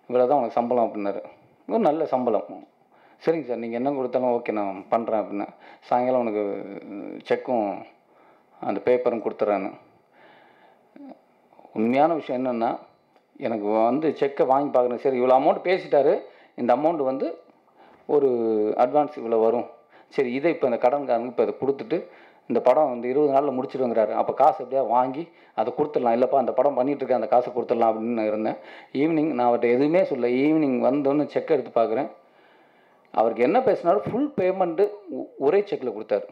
இவ்வளோ தான் உனக்கு சம்பளம் அப்படின்னாரு. நல்ல சம்பளம். சரிங்க சார் நீங்கள் என்ன கொடுத்தாலும் ஓகே நான் பண்ணுறேன் அப்படின்னு. சாயங்காலம் உனக்கு செக்கும் அந்த பேப்பரும் கொடுத்துட்றேன்னு. உண்மையான விஷயம் என்னென்னா, எனக்கு வந்து செக்கை வாங்கி பார்க்குறேன். சரி இவ்வளோ அமௌண்ட் பேசிட்டாரு, இந்த அமௌண்ட் வந்து ஒரு அட்வான்ஸ் இவ்வளோ வரும். சரி இதை இப்போ இந்த கடன்காரனுக்கு இப்போ இதை கொடுத்துட்டு இந்த படம் வந்து 20 நாளில் முடிச்சிடுங்கிறாரு. அப்போ காசு எப்படியா வாங்கி அதை கொடுத்துடலாம். இல்லைப்பா அந்த படம் பண்ணிகிட்ருக்கேன், அந்த காசை கொடுத்துடலாம் அப்படின்னு நான் இருந்தேன். ஈவினிங் நான் அவர்கிட்ட எதுவுமே சொல்ல. ஈவினிங் வந்தோன்னு செக் எடுத்து பார்க்குறேன். அவருக்கு என்ன பேசினாலும் ஃபுல் பேமெண்ட்டு ஒரே செக்கில் கொடுத்தாரு.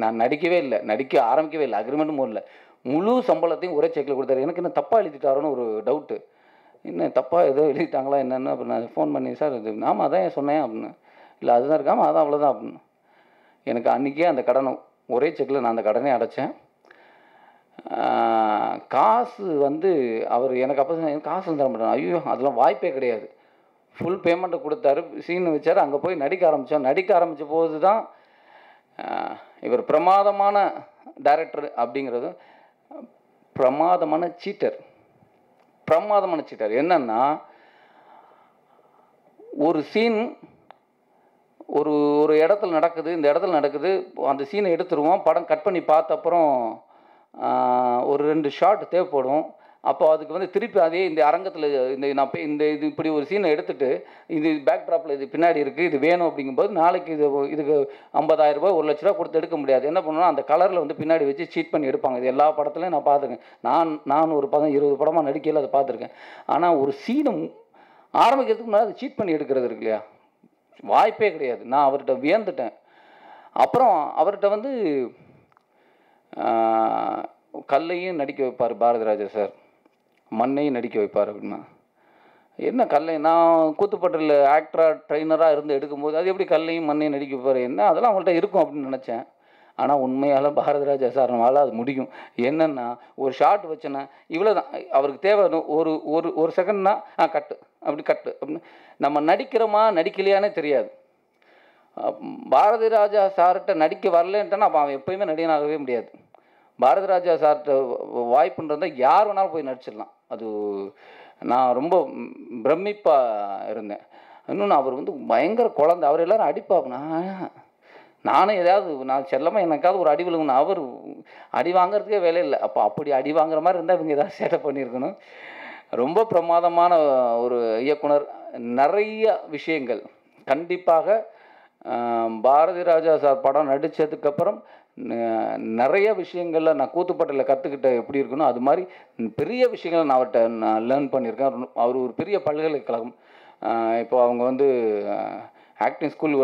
நான் நடிக்கவே இல்லை, நடிக்க ஆரம்பிக்கவே இல்லை, அக்ரிமெண்ட்டும் போடல. முழு சம்பளத்தையும் ஒரே செக்கில் கொடுத்தாரு. எனக்கு என்ன தப்பாக எழுதிட்டாரோன்னு ஒரு டவுட்டு. என்ன தப்பாக ஏதோ எழுதிட்டாங்களா என்னென்னு அப்புறம் நான் ஃபோன் பண்ணி, சார் இது ஆமாம் அதான் சொன்னேன் அப்படின்னு. இல்லை அதுதான் இருக்காமல் அதான் அவ்வளோதான் அப்படின்னு. எனக்கு அன்றைக்கே அந்த கடனை ஒரே செக்கில் நான் அந்த கடனே அடைச்சேன். காசு வந்து அவர் எனக்கு அப்போ காசு தர மாட்டேன். ஐயோ அதெல்லாம் வாய்ப்பே கிடையாது. ஃபுல் பேமெண்ட்டை கொடுத்தாரு, சீன் வச்சார். அங்கே போய் நடிக்க ஆரம்பித்தோம். நடிக்க ஆரம்பித்த போது தான் இவர் பிரமாதமான டைரக்டர் அப்படிங்கிறது பிரமாதமான சீட்டர். பிரமாதமான சீட்டர் என்னன்னா, ஒரு சீன் ஒரு ஒரு இடத்துல நடக்குது, இந்த இடத்துல நடக்குது, அந்த சீனை எடுத்துருவோம். படம் கட் பண்ணி பார்த்த அப்புறம் ஒரு 2 ஷாட் தேவைப்படும். அப்போ அதுக்கு வந்து திருப்பி அதே இந்த அரங்கத்தில் இந்த இது இப்படி ஒரு சீனை எடுத்துகிட்டு இது பேக்ட்ராப்பில் இது பின்னாடி இருக்குது, இது வேணும் அப்படிங்கும்போது நாளைக்கு இதுக்கு 50,000 ரூபாய் 1 லட்ச ரூபா கொடுத்து எடுக்க முடியாது. என்ன பண்ணணும்னா அந்த கலரில் வந்து பின்னாடி வச்சு சீட் பண்ணி எடுப்பாங்க. இது எல்லா படத்துலையும் நான் பார்த்துருக்கேன். நான் ஒரு 20 படமாக நடிக்கையில் அதை பார்த்துருக்கேன். ஆனால் ஒரு சீனை ஆரம்பிக்கிறதுக்கு முன்னாடி அதை சீட் பண்ணி எடுக்கிறது இருக்கு இல்லையா, வாய்ப்பே கிடையாது. நான் அவர்கிட்ட வியந்துட்டேன். அப்புறம் அவர்கிட்ட வந்து கல்லையும் நடிக்க வைப்பார் பாரதிராஜா சார், மண்ணையும் நடிக்க வைப்பார் அப்படின்னா. என்ன கல்லை நான் கூத்துப்பட்டில் ஆக்டராக ட்ரைனராக இருந்து எடுக்கும்போது அது எப்படி கல்லையும் மண்ணையும் நடிக்க வைப்பார், என்ன அதெல்லாம் அவங்கள்ட்ட இருக்கும் அப்படின்னு நினச்சேன். ஆனால் உண்மையால் பாரதிராஜா சார்னால அது முடியும். என்னென்னா ஒரு ஷாட் வச்சேன்னா இவ்வளோ தான் அவருக்கு தேவை. ஒரு ஒரு ஒரு செகண்ட்னா கட்டு அப்படி கட்டு அப்படின்னு நம்ம நடிக்கிறோமா நடிக்கலையானே தெரியாது. பாரதிராஜா சார்கிட்ட நடிக்க வரலன்ட்டானா அப்போ அவன் எப்போயுமே நடிகனாகவே முடியாது. பாரதிராஜா சார்கிட்ட வாய்ப்புன்றதை யார் வேணாலும் போய் நடிச்சிடலாம். அது நான் ரொம்ப பிரமிப்பாக இருந்தேன். இன்னொன்று அவர் வந்து பயங்கர குழந்தை. அவர் எல்லோரும் அடிப்பாப்புனா நானும் ஏதாவது நான் செல்லமாக எனக்காவது ஒரு அடி விழுங்கணும். அவர் அடி வாங்கிறதுக்கே வேலை இல்லை. அப்போ அப்படி அடி வாங்குற மாதிரி இருந்தால் இவங்க ஏதாவது சேட்டை பண்ணியிருக்கணும். ரொம்ப பிரமாதமான ஒரு இயக்குனர். நிறைய விஷயங்கள் கண்டிப்பாக பாரதிராஜா சார் படம் நடித்ததுக்கப்புறம் நிறைய விஷயங்களில் நான் கூத்துப்பட்டில் கற்றுக்கிட்ட எப்படி இருக்கணும் அது மாதிரி பெரிய விஷயங்களை நான் அவர்கிட்ட நான் லேர்ன் பண்ணியிருக்கேன். அவர் ஒரு பெரிய பல்கலைக்கழகம். இப்போ அவங்க வந்து ஆக்டிங் ஸ்கூல்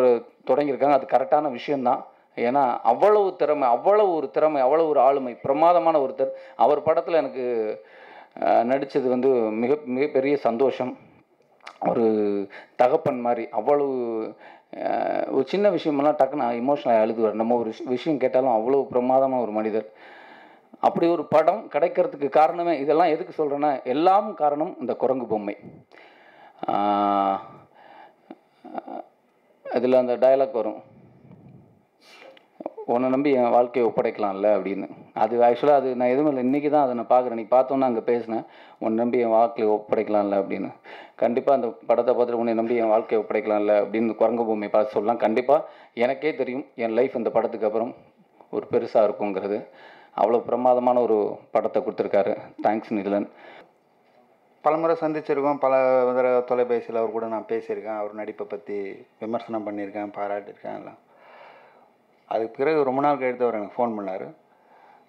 தொடங்கியிருக்காங்க. அது கரெக்டான விஷயந்தான். ஏன்னா அவ்வளவு திறமை, அவ்வளோ ஒரு ஆளுமை, பிரமாதமான ஒருத்தர். அவர் படத்தில் எனக்கு நடித்தது வந்து மிகப்பெரிய சந்தோஷம். ஒரு தகப்பன் மாதிரி அவ்வளவு ஒரு சின்ன விஷயமெல்லாம் டக்குன்னு இமோஷனலாக அழுதுவார். நம்ம ஒரு விஷயம் கேட்டாலும் அவ்வளோ பிரமாதமாக ஒரு மனிதர். அப்படி ஒரு படம் கிடைக்கிறதுக்கு காரணமே இதெல்லாம் எதுக்கு சொல்கிறேன்னா, எல்லாம் காரணம் இந்த குரங்கு பொம்மை. அதில் அந்த டயலாக் வரும், உன்னை நம்பி என் வாழ்க்கையை ஒப்படைக்கலாம்ல அப்படின்னு. அது ஆக்சுவலாக அது நான் எதுவும் இல்லை, இன்றைக்கி தான் அதை நான் பார்க்குறேன். நீ பார்த்தோன்னா அங்கே பேசினேன், உன்னை நம்பி என் வாழ்க்கையை ஒப்படைக்கலாம்ல அப்படின்னு. கண்டிப்பாக அந்த படத்தை பார்த்துட்டு உன்னை நம்பி என் வாழ்க்கையை ஒப்படைக்கலாம்ல அப்படின்னு குரங்கு பொம்மை பார்த்து சொல்லலாம். கண்டிப்பாக எனக்கே தெரியும் என் லைஃப் இந்த படத்துக்கு அப்புறம் ஒரு பெருசாக இருக்குங்கிறது. அவ்வளோ பிரமாதமான ஒரு படத்தை கொடுத்துருக்காரு. தேங்க்ஸ் நிலன். பலமுறை சந்திச்சிருக்கோம், பல தடவை தொலைபேசியில் அவர் கூட நான் பேசியிருக்கேன். அவர் நடிப்பை பற்றி விமர்சனம் பண்ணியிருக்கேன், பாராட்டியிருக்கேன் எல்லாம். அதுக்கு பிறகு ரொம்ப நாள் கழித்து அவர் எனக்கு ஃபோன் பண்ணார்.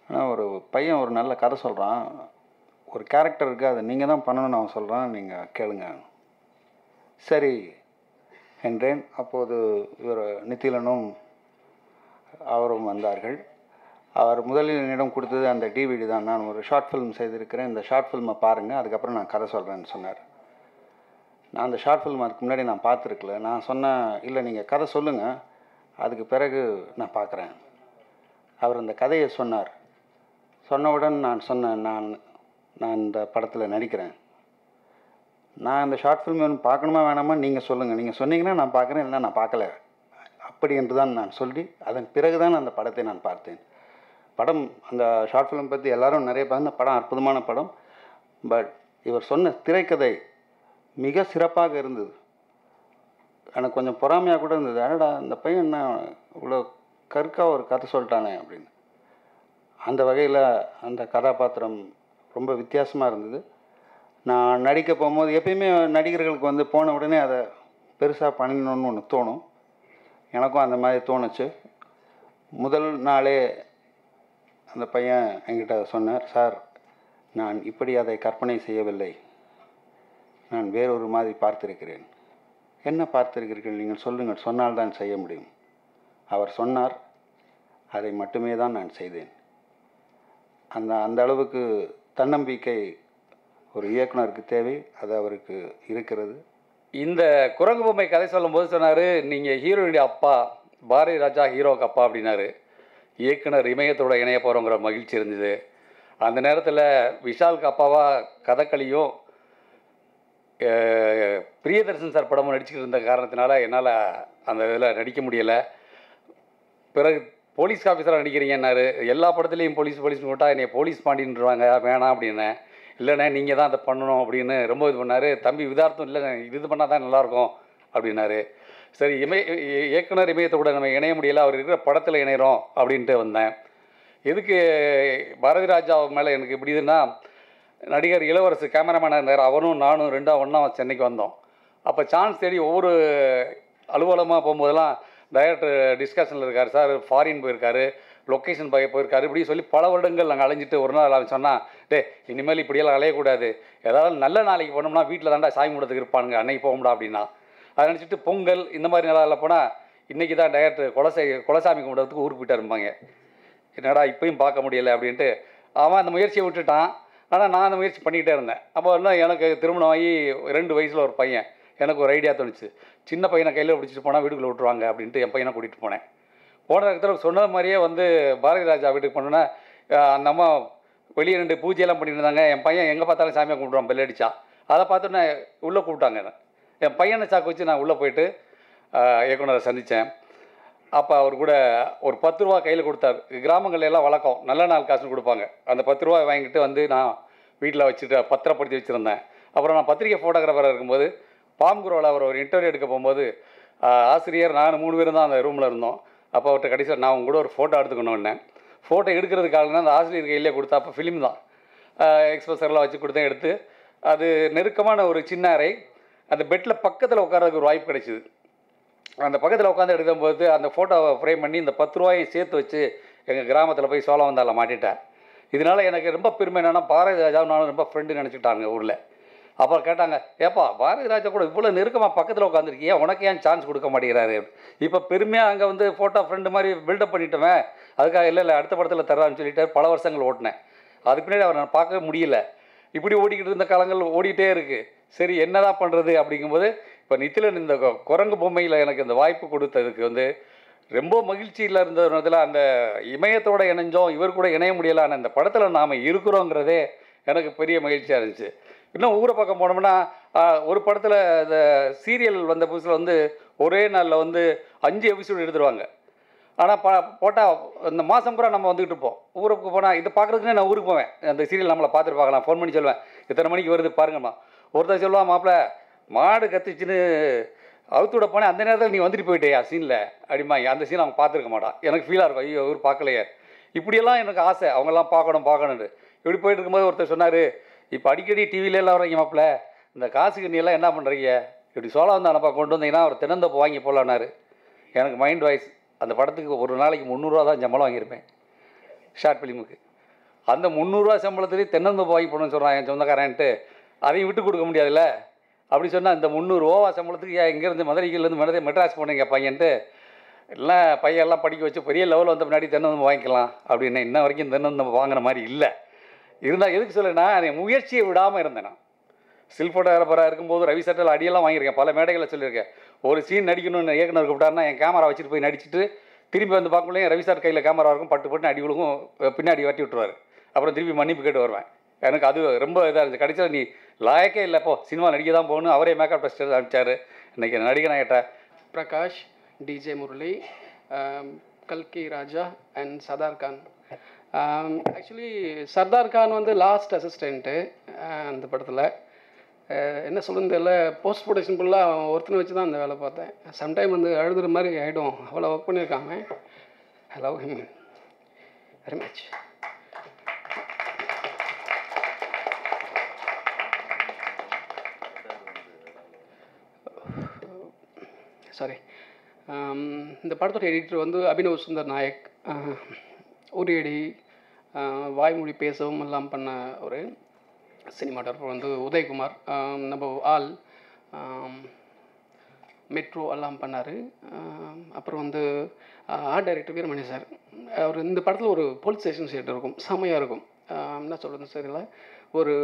ஆனால் ஒரு பையன் ஒரு நல்ல கதை சொல்கிறான், ஒரு கேரக்டர் இருக்குது, அதை நீங்கள் தான் பண்ணணும்னு அவன் சொல்கிறான், நீங்கள் கேளுங்க. சரி என்றேன். அப்போது இவர் நித்திலனும் அவரும் வந்தார்கள். அவர் முதலில் என்னிடம் கொடுத்தது அந்த டிவிடி தான். நான் ஒரு ஷார்ட் ஃபிலிம் செய்திருக்கிறேன், இந்த ஷார்ட் ஃபில்மை பாருங்கள், அதுக்கப்புறம் நான் கதை சொல்கிறேன்னு சொன்னார். நான் அந்த ஷார்ட் ஃபில்ம் அதுக்கு முன்னாடி நான் பார்த்துருக்கல. நான் சொன்னேன், இல்லை நீங்கள் கதை சொல்லுங்கள், அதுக்கு பிறகு நான் பார்க்குறேன். அவர் அந்த கதையை சொன்னார். சொன்னவுடன் நான் சொன்னேன், நான் இந்த படத்தில் நடிக்கிறேன். நான் இந்த ஷார்ட் ஃபில்ம் பார்க்கணுமா வேணாமா நீங்கள் சொல்லுங்கள், நீங்கள் சொன்னீங்கன்னா நான் பார்க்குறேன், இல்லைன்னா நான் பார்க்கல, அப்படி என்று தான் நான் சொல்லி அதன் பிறகு தான் அந்த படத்தை நான் பார்த்தேன். படம் அந்த ஷார்ட் ஃபிலிம் பற்றி எல்லோரும் நிறைய பார்த்து, படம் அற்புதமான படம். பட் இவர் சொன்ன திரைக்கதை மிக சிறப்பாக இருந்தது. எனக்கு கொஞ்சம் பொறாமையாக கூட இருந்தது. அடடா இந்த பையன் என்ன இவ்வளோ கருக்காக ஒரு கதை சொல்லிட்டானே அப்படின்னு. அந்த வகையில் அந்த கதாபாத்திரம் ரொம்ப வித்தியாசமாக இருந்தது. நான் நடிக்க போகும்போது எப்பயுமே நடிகர்களுக்கு வந்து போன உடனே அதை பெருசாக பண்ணணும்னு ஒன்று தோணும். எனக்கும் அந்த மாதிரி தோணுச்சு. முதல் நாளே அந்த பையன் என்கிட்ட சொன்னார், சார் நான் இப்படி அதை கற்பனை செய்யவில்லை, நான் வேறொரு மாதிரி பார்த்திருக்கிறேன். என்ன பார்த்திருக்கிறீர்கள் நீங்கள் சொல்லுங்கள், சொன்னால் தான் செய்ய முடியும். அவர் சொன்னார், அதை மட்டுமே தான் நான் செய்தேன். அந்த அளவுக்கு தன்னம்பிக்கை ஒரு இயக்குனருக்கு தேவை, அது அவருக்கு இருக்கிறது. இந்த குரங்கு பொம்மை கதை சொல்லும்போது சொன்னார், நீங்கள் ஹீரோயினுடைய அப்பா, பாரதி ராஜா ஹீரோவுக்கு அப்பா அப்படின்னாரு. இயக்குனர் இமயத்தோட இணைய போகிறோங்கிற மகிழ்ச்சி இருந்தது. அந்த நேரத்தில் விஷாலுக்கு அப்பாவாக கதகளியும் பிரியதர்ஷன் சார் படமும் நடிச்சுக்கிட்டு இருந்த காரணத்தினால என்னால் அந்த இதில் நடிக்க முடியலை. பிறகு போலீஸ் ஆஃபீஸராக நடிக்கிறீங்கன்னாரு. எல்லா படத்துலேயும் போலீஸ் போட்டால் என்னை போலீஸ் பாண்டின்றாங்க, வேணாம் அப்படின்னேன். இல்லைண்ணே நீங்கள் தான் அதை பண்ணணும் அப்படின்னு ரொம்ப இது பண்ணார். தம்பி விதார்த்தம் இல்லை, இது பண்ணால் தான் நல்லாயிருக்கும் அப்படின்னாரு. சரி, இயக்குனர் இமயத்தை கூட நம்ம இணைய முடியலை, அவர் இருக்கிற படத்தில் இணைகிறோம் அப்படின்ட்டு வந்தேன். எதுக்கு பாரதி ராஜா மேலே எனக்கு இப்படி இதுன்னா, நடிகர் இளவரசு கேமராமேனாக இருந்தார். அவரும் நானும் ஒன்றா சென்னைக்கு வந்தோம். அப்போ சான்ஸ் தேடி ஒவ்வொரு அலுவலகமாக போகும்போதெல்லாம் டைரக்டர் டிஸ்கஷனில் இருக்கார், சார் ஃபாரின் போயிருக்காரு, லொக்கேஷன் போயிருக்காரு, இப்படி சொல்லி பல வருடங்கள் நாங்கள் அலைஞ்சிட்டு ஒரு நாள் அவன் சொன்னால், இனிமேல் இப்படியெல்லாம் அலையக்கூடாது, ஏதாவது நல்ல நாளைக்கு போனோம்னா வீட்டில் தாண்டா சாமி மூடத்துக்கு இருப்பானுங்க, அன்னைக்கு போகும்டா அப்படின்னா. அதை நினச்சிட்டு பொங்கல் இந்த மாதிரி நாளில் போனால் இன்றைக்கி தான் டைரக்டர் குலசாமி கும்பிட்றதுக்கு ஊருக்கு போயிட்டா இருப்பாங்க. என்னடா இப்போயும் பார்க்க முடியலை அப்படின்ட்டு அவன் அந்த முயற்சியை விட்டுட்டான். ஆனால் நான் அந்த முயற்சி பண்ணிக்கிட்டே இருந்தேன். அப்போ இன்னும் எனக்கு திருமணம் ஆகி 2 வயசில் ஒரு பையன். எனக்கு ஒரு ஐடியா தோணுச்சு, சின்ன பையனை கையில் பிடிச்சிட்டு போனால் வீட்டுக்குள்ளே விட்டுருவாங்க அப்படின்ட்டு என் பையனை கூட்டிகிட்டு போனேன். போன இடத்துல சொன்னது மாதிரியே வந்து பாரதி ராஜா வீட்டுக்கு போனோன்னா அந்த அம்மா வெளியே 2 பூஜையெல்லாம் பண்ணிட்டு இருந்தாங்க. என் பையன் எங்கே பார்த்தாலும் சாமியாக கும்பிடுவான், பெல் அடித்தா. அதை பார்த்தோன்னே உள்ளே கூப்பிட்டாங்க. என் பையனை சாக்கு வச்சு நான் உள்ளே போயிட்டு இயக்குனரை சந்தித்தேன். அப்போ அவர் கூட ஒரு 10 ரூபா கையில் கொடுத்தார். கிராமங்கள் எல்லாம் வழக்கம், நல்ல நாள் காசுன்னு கொடுப்பாங்க. அந்த 10 ரூபா வாங்கிட்டு வந்து நான் வீட்டில் வச்சுட்டு பத்திரப்படுத்தி வச்சுருந்தேன். அப்புறம் நான் பத்திரிக்கை ஃபோட்டோகிராஃபராக இருக்கும்போது பாம்குரோவில் அவர் ஒரு இன்டர்வியூ எடுக்க போகும்போது ஆசிரியர் நான் 3 பேரும் தான் அந்த ரூமில் இருந்தோம். அப்போ அவர்கிட்ட கடைசியில் நான் உங்க கூட ஒரு ஃபோட்டோ எடுத்துக்கணுன்னே. ஃபோட்டோ எடுக்கிறதுக்காகனா அந்த ஆசிரியர் கையிலே கொடுத்தா, அப்போ ஃபிலிம் தான் எக்ஸ்போசர்லாம் வச்சு கொடுத்தேன். எடுத்து அது நெருக்கமான ஒரு சின்ன அறை, அந்த பெட்டில் பக்கத்தில் உட்காரதுக்கு ஒரு வாய்ப்பு கிடைச்சிது. அந்த பக்கத்தில் உட்காந்து எடுக்கும்போது அந்த ஃபோட்டோவை ஃப்ரேம் பண்ணி இந்த 10 ரூபாயும் சேர்த்து வச்சு எங்கள் கிராமத்தில் போய் சோழ வந்தால மாட்டிட்டேன். இதனால் எனக்கு ரொம்ப பெருமை என்னென்னா, பாரதி ராஜாவும் நானும் ரொம்ப ஃப்ரெண்டு நினச்சிக்கிட்டாங்க ஊரில். அப்புறம் கேட்டாங்க, ஏப்பா பாரதி ராஜா கூட இவ்வளோ நெருக்கமாக பக்கத்தில் உட்காந்துருக்கியா, உனக்கு ஏன் சான்ஸ் கொடுக்க மாட்டேங்கிறாரு? இப்போ பெருமையாக அங்கே வந்து ஃபோட்டோ ஃப்ரெண்டு மாதிரி பில்டப் பண்ணிட்டோமே, அதுக்காக இல்லை அடுத்த படத்தில் தர்றான்னு சொல்லிட்டு பல வருஷங்கள் ஓட்டினேன். அதுக்கு பின்னாடி அவரை நான் பார்க்கவே முடியல. இப்படி ஓடிக்கிட்டு இருந்த காலங்கள் ஓடிட்டே இருக்குது. சரி என்ன தான் பண்ணுறது அப்படிங்கும்போது இப்போ நித்திலன் இந்த குரங்கு பொம்மையில் எனக்கு இந்த வாய்ப்பு கொடுத்ததுக்கு வந்து ரொம்ப மகிழ்ச்சியில் இருந்ததில் அந்த இமயத்தோடு இணைஞ்சோம், இவர் கூட இணைய முடியலை. ஆனால் இந்த படத்தில் நாம் இருக்கிறோங்கிறதே எனக்கு பெரிய மகிழ்ச்சியாக இருந்துச்சு. இன்னும் ஊரை பக்கம் போனோம்னா ஒரு படத்தில் இந்த சீரியல் வந்த புதுசில் வந்து ஒரே நாளில் வந்து 5 எபிசோடு எடுத்துருவாங்க. ஆனால் போட்டால் இந்த மாதம் பூரா நம்ம வந்துக்கிட்டு இருப்போம். ஊருக்கு போனால் இதை பார்க்குறதுக்குனே நான் ஊருக்கு போவேன். அந்த சீரியல் நம்மளை பார்த்துட்டு பார்க்கலாம், ஃபோன் பண்ணி சொல்லுவேன், இத்தனை மணிக்கு வருது பாருங்கம்மா. ஒருத்தர் சொல்லுவான், மாப்பிள்ள மாடு கத்துச்சுன்னு அவுத்து விட போனேன், அந்த நேரத்தில் நீ வந்துட்டு போயிட்டேயா சீனில் அப்படிமா. அந்த சீன் அவங்க பார்த்துருக்க மாட்டான். எனக்கு ஃபீலாக இருக்கும், ஐயோ இவர் பார்க்கலையே. இப்படியெல்லாம் எனக்கு ஆசை, அவங்கெல்லாம் பார்க்கணுன்னு. இப்படி போயிட்டு இருக்கும்போது ஒருத்தர் சொன்னார், இப்போ அடிக்கடி டிவிலெல்லாம் வர்றீங்க மாப்பிள்ள, இந்த காசுக்கு நீ எல்லாம் என்ன பண்ணுறீங்க, இப்படி சோளம் வந்து அனுப்பா கொண்டு வந்தீங்கன்னா ஒரு தென்னந்தோப்பு வாங்கி போடலான்னாரு. எனக்கு மைண்ட் வாய்ஸ், அந்த படத்துக்கு ஒரு நாளைக்கு 300 ரூபா தான் சம்பளம் வாங்கியிருப்பேன் ஷார்ட் ஃபிலிமுக்கு. அந்த 300 ரூபா சம்பளத்துலேயே தென்னந்தோப்பு வாங்கி போடணும்னு சொல்கிறான் என் சொந்தக்காரன்ட்டு. அதையும் விட்டு கொடுக்க முடியாதுல்ல. அப்படி சொன்னால் இந்த 300 ரூபா சம்பளத்துக்கு இங்கேருந்து மதுரையிலேருந்து மெட்ராஸ் போனீங்க பையன்ட்டு எல்லாம் பையெல்லாம் படிக்க வச்சு பெரிய லெவலில் வந்த முன்னாடி தென்னந்தோப்பு வாங்கிக்கலாம் அப்படின்னு. இன்ன வரைக்கும் தென்னந்தோப்பு வாங்கின மாதிரி இல்லை. இருந்தால் எதுக்கு சொல்லுன்னா, என் முயற்சியை விடாமல் இருந்தேன். நான் ஸ்டில் ஃபோட்டோகிராஃபராக இருக்கும்போது ரவி சட்டில் அடியெல்லாம் வாங்கியிருக்கேன், பல மேடைகளில் சொல்லியிருக்கேன். ஒரு சீன் நடிக்கணும்னு இயக்குனர் கூப்பிட்டாருன்னா என் கேமரா வச்சுட்டு போய் நடிச்சுட்டு திரும்பி வந்து பார்க்கலையும் ரவி சார் கையில் கேமரா இருக்கும், பட்டு அடி விழுகும், பின்னாடி வட்டி விட்டுருவார். அப்புறம் திருப்பி மன்னிப்பு கேட்டு வருவேன். எனக்கு அது ரொம்ப இதாக இருந்துச்சு. கடைசியில் நீ லாயக்கே இல்லை, இப்போ சினிமா நடிக்க தான் போகணும், அவரே மேக்கப் டெஸ்டர் அனுப்பிச்சார். இன்றைக்கி நடிகனாக கேட்டேன். பிரகாஷ், டிஜே முரளி, கல்கி ராஜா அண்ட் சர்தார் கான். ஆக்சுவலி சர்தார் கான் வந்து லாஸ்ட் அசிஸ்டண்ட்டு அந்த படத்தில். என்ன சொல்லுன்னு தெரியல, போஸ்ட் ப்ரொடக்ஷன் ஃபுல்லாக ஒருத்தனை வச்சு தான் அந்த வேலை பார்த்தேன். சம்டைம் வந்து அழுதுற மாதிரி ஆகிடும், அவ்வளோ ஒர்க் பண்ணியிருக்காங்க. I love him very much. Sorry, இந்த படத்தோட எடிட்டர் வந்து அபினவ் சுந்தர் நாயக். உரியடி வாய்மொழி பேசவும் எல்லாம் பண்ண ஒரு சினிமாட்டோகிராஃபர் வந்து உதயகுமார். நம்ம ஆள் மெட்ரோ எல்லாம் பண்ணார். அப்புறம் வந்து ஆர்ட் டைரக்டர் வீரமணி சார். அவர் இந்த படத்தில் ஒரு போலீஸ் ஸ்டேஷன் செட் இருக்கும், செம்மையாக இருக்கும். என்ன சொல்கிறது சரியில்லை, ஒரு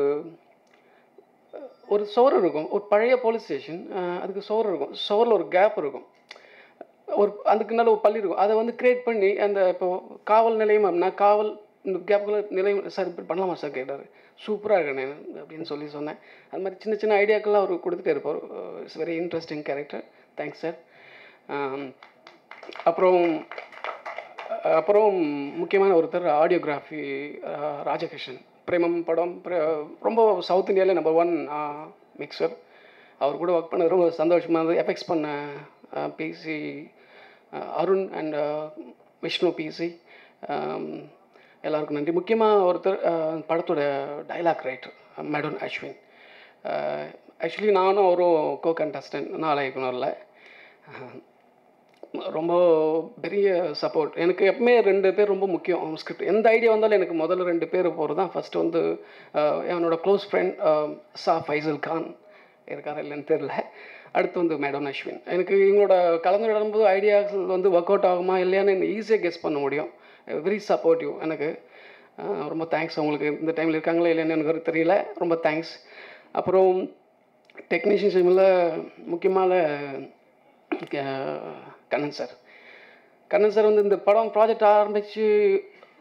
ஒரு சுவர் இருக்கும், ஒரு பழைய போலீஸ் ஸ்டேஷன். அதுக்கு சுவர் இருக்கும், சுவரில் ஒரு கேப் இருக்கும், ஒரு அதுக்கு நல்ல ஒரு பள்ளி இருக்கும். அதை வந்து க்ரியேட் பண்ணி அந்த இப்போது காவல் நிலையம் அப்படின்னா காவல் இந்த கேப்புக்குள்ள நிலையம் சார் இப்படி பண்ணலாமா சார் கேட்டார். சூப்பராக இருக்கேன் அப்படின்னு சொன்னேன். அது மாதிரி சின்ன சின்ன ஐடியாக்கெல்லாம் அவர் கொடுத்துட்டே இருப்பார். It's very interesting character. Thanks sir. அப்புறம் முக்கியமான ஒருத்தர் ஆடியோகிராஃபி ராஜகிருஷ்ணன். பிரேமம் படம் ரொம்ப சவுத் இந்தியாவிலே நம்பர் 1 மிக்சர். அவர் கூட ஒர்க் பண்ண ரொம்ப சந்தோஷமாக இருந்தது. எஃபெக்ட்ஸ் பண்ண PC Arun and Vishnu PC, எல்லாருக்கும் நன்றி. முக்கியமாக ஒருத்தர் படத்தோட dialogue writer Madonne Ashwin. Actually நானும் அவரும் கோ கண்டஸ்டன்ட் நாளைக்குனரில். ரொம்ப பெரிய சப்போர்ட் எனக்கு. எப்பவுமே 2 பேர் ரொம்ப முக்கியம் ஸ்கிரிப்ட். எந்த ஐடியா வந்தாலும் எனக்கு முதல்ல 2 பேர் போகிறது தான். ஃபஸ்ட்டு வந்து என்னோடய க்ளோஸ் ஃப்ரெண்ட் சா ஃபைசல் கான் இருக்காரா இல்லைன்னு தெரில. அடுத்து வந்து மேடன் அஸ்வின். எனக்கு இவங்களோட கலந்துரையாடும்போது ஐடியாஸ் வந்து ஒர்க் அவுட் ஆகுமா இல்லையான்னு எனக்கு ஈஸியாக கெஸ் பண்ண முடியும். வெரி சப்போர்ட்டிவ் எனக்கு. ரொம்ப தேங்க்ஸ் அவங்களுக்கு. இந்த டைமில் இருக்காங்களா இல்லைன்னு எனக்கு தெரியல. ரொம்ப தேங்க்ஸ். அப்புறம் டெக்னீஷியன் டீமில் முக்கியமான கண்ணன் சார் வந்து இந்த படம் ப்ராஜெக்ட் ஆரம்பித்து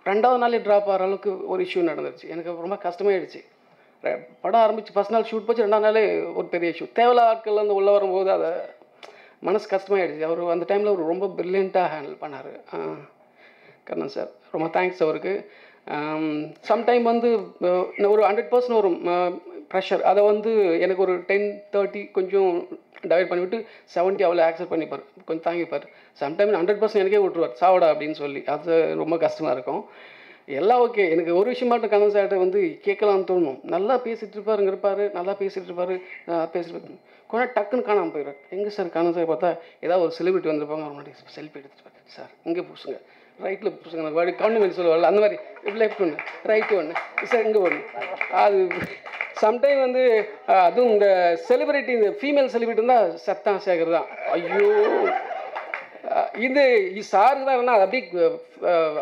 2வது நாளே ட்ராப் ஆகிற அளவுக்கு ஒரு இஷ்யூ நடந்துருச்சு. எனக்கு ரொம்ப கஷ்டமாயிடுச்சு. படம் ஆரம்பித்து ஃபஸ்ட் நாள் ஷூட் போச்சு, 2வது நாளே ஒரு பெரிய இஷ்யூ. தேவையில்ல ஆட்கள் வந்து உள்ளே வரும்போது அதை மனசு கஷ்டமாயிடுச்சு. அவர் அந்த டைமில் அவர் ரொம்ப ப்ரில்லியண்ட்டாக ஹேண்டில் பண்ணார் கண்ணன் சார். ரொம்ப தேங்க்ஸ் அவருக்கு. சம்டைம் வந்து ஒரு 100% ஒரு ப்ரெஷர், அதை வந்து எனக்கு ஒரு 10-30 கொஞ்சம் டைவர்ட் பண்ணிவிட்டு 70 அவ்வளோ ஆக்செப்ட் பண்ணிப்பார், கொஞ்சம் தாங்கிப்பார். சம்டைம் 100% எனக்கே விட்டுருவார், சாவடா அப்படின்னு சொல்லி. அது ரொம்ப கஷ்டமாக இருக்கும். எல்லாம் ஓகே. எனக்கு ஒரு விஷயம் மட்டும் கண்ணன் சார்கிட்ட வந்து கேட்கலான்னு தோணும். நல்லா பேசிகிட்டு இருப்பார், நல்லா பேசிகிட்டு இருப்பார். கொஞ்சம் டக்குன்னு காணாமல் போயிடுவார். எங்கே சார் கண்ணன் சார் பார்த்தா ஏதாவது ஒரு செலிபிரிட்டி வந்திருப்பாங்க, அவர் முன்னாடி செல்ஃபி எடுத்துட்டு சார் இங்கே பூசுங்க, ரைட்டில் பூசுங்க, அந்த வாடி கவுண்ட் சொல்லுவாள் அந்த மாதிரி, லெஃப்ட் ஒன்று ரைட்டு ஒன்று சார் இங்கே ஒன்று. அது சம்டைம் வந்து அதுவும் இந்த செலிபிரிட்டி, இந்த ஃபீமேல் செலிபிரிட்டி இருந்தால் சத்தான் சேகர் தான். ஐயோ, இது சாருக்கு தான் என்ன அப்படியே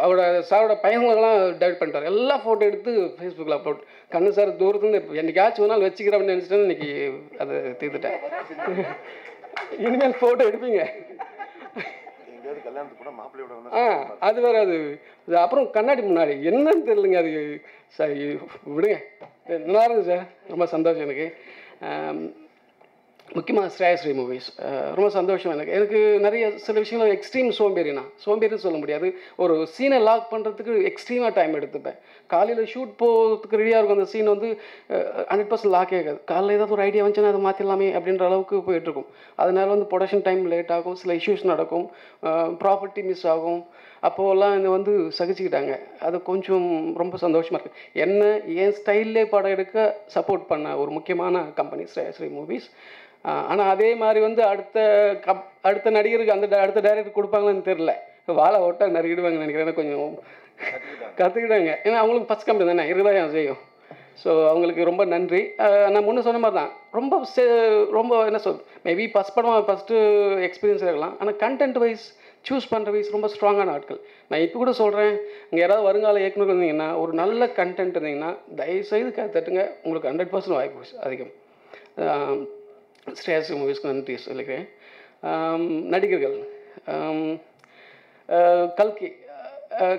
அவரோட சாரோட பையன்களெல்லாம் டைவர்ட் பண்ணிட்டார். எல்லாம் ஃபோட்டோ எடுத்து ஃபேஸ்புக்கில் அப்லோட். கண்ணு சார் தூரத்துலேருந்து என்னைக்காச்சும் ஒரு நாள் வச்சுக்கிறேன் அப்படின்னு நினச்சிட்டேன்னு இன்றைக்கி அதை தீர்த்துட்டேன். இனிமேல் ஃபோட்டோ எடுப்பீங்க. அது வேறு. அது அப்புறம் கண்ணாடி முன்னாடி என்னன்னு தெரியலங்க, அது சரி விடுங்க. நல்லா இருக்குது சார், ரொம்ப சந்தோஷம் எனக்கு. முக்கியமாக ஸ்ரேயஸ்ரீ மூவிஸ் ரொம்ப சந்தோஷம் எனக்கு நிறைய சில விஷயங்கள் எக்ஸ்ட்ரீம் சோம்பேறின்னு சொல்ல முடியாது. ஒரு சீனை லாக் பண்ணுறதுக்கு எக்ஸ்ட்ரீமாக டைம் எடுத்துப்பேன். காலையில் ஷூட் போகிறதுக்கு ரெடியாக இருக்கும், அந்த சீன் வந்து 100% லாக் ஆகாது. காலையில் ஏதாவது ஒரு ஐடியா வந்துச்சுன்னா அதை மாற்றிடலாமே அப்படின்ற அளவுக்கு போயிட்டுருக்கும். அதனால வந்து ப்ரொடக்ஷன் டைம் லேட் ஆகும், சில இஷ்யூஸ் நடக்கும், ப்ராப்பர்ட்டி மிஸ் ஆகும். அப்போல்லாம் இதை வந்து சகிச்சுக்கிட்டாங்க. அது கொஞ்சம் ரொம்ப சந்தோஷமாக இருக்குது. என்ன என் ஸ்டைல்லே படம் எடுக்க சப்போர்ட் பண்ண ஒரு முக்கியமான கம்பெனி ஸ்ரேயஸ்ரீ மூவிஸ். ஆனால் அதே மாதிரி வந்து அடுத்த நடிகருக்கு அடுத்த டைரக்டர் கொடுப்பாங்கன்னு தெரில. வாழை ஓட்ட நறுக்கிடுவாங்க நினைக்கிறேன். கொஞ்சம் கற்றுக்கிட்டாங்க. ஏன்னா அவங்களுக்கு ஃபஸ்ட் கம்பெனி தானே இருக்குதான் செய்யும். ஸோ அவங்களுக்கு ரொம்ப நன்றி. நான் முன்னே சொன்ன மாதிரி தான் ரொம்ப என்ன மேபி ஃபஸ்ட்டு எக்ஸ்பீரியன்ஸ் இருக்கலாம். ஆனால் கண்டென்ட் வைஸ் சூஸ் பண்ணுற வைஸ் ரொம்ப ஸ்ட்ராங்கான ஆட்கள். நான் இப்போ கூட சொல்கிறேன், இங்கே யாராவது வருங்கால இயக்குனர் இருந்தீங்கன்னா, ஒரு நல்ல கண்டென்ட் இருந்தீங்கன்னா தயவுசெய்து தட்டுங்க, உங்களுக்கு 100% வாய்ப்பு அதிகம். ஸ்ரேயஸ்ரீ மூவிஸ்க்கு நன்றி சொல்லிக்கிறேன். நடிகர்கள்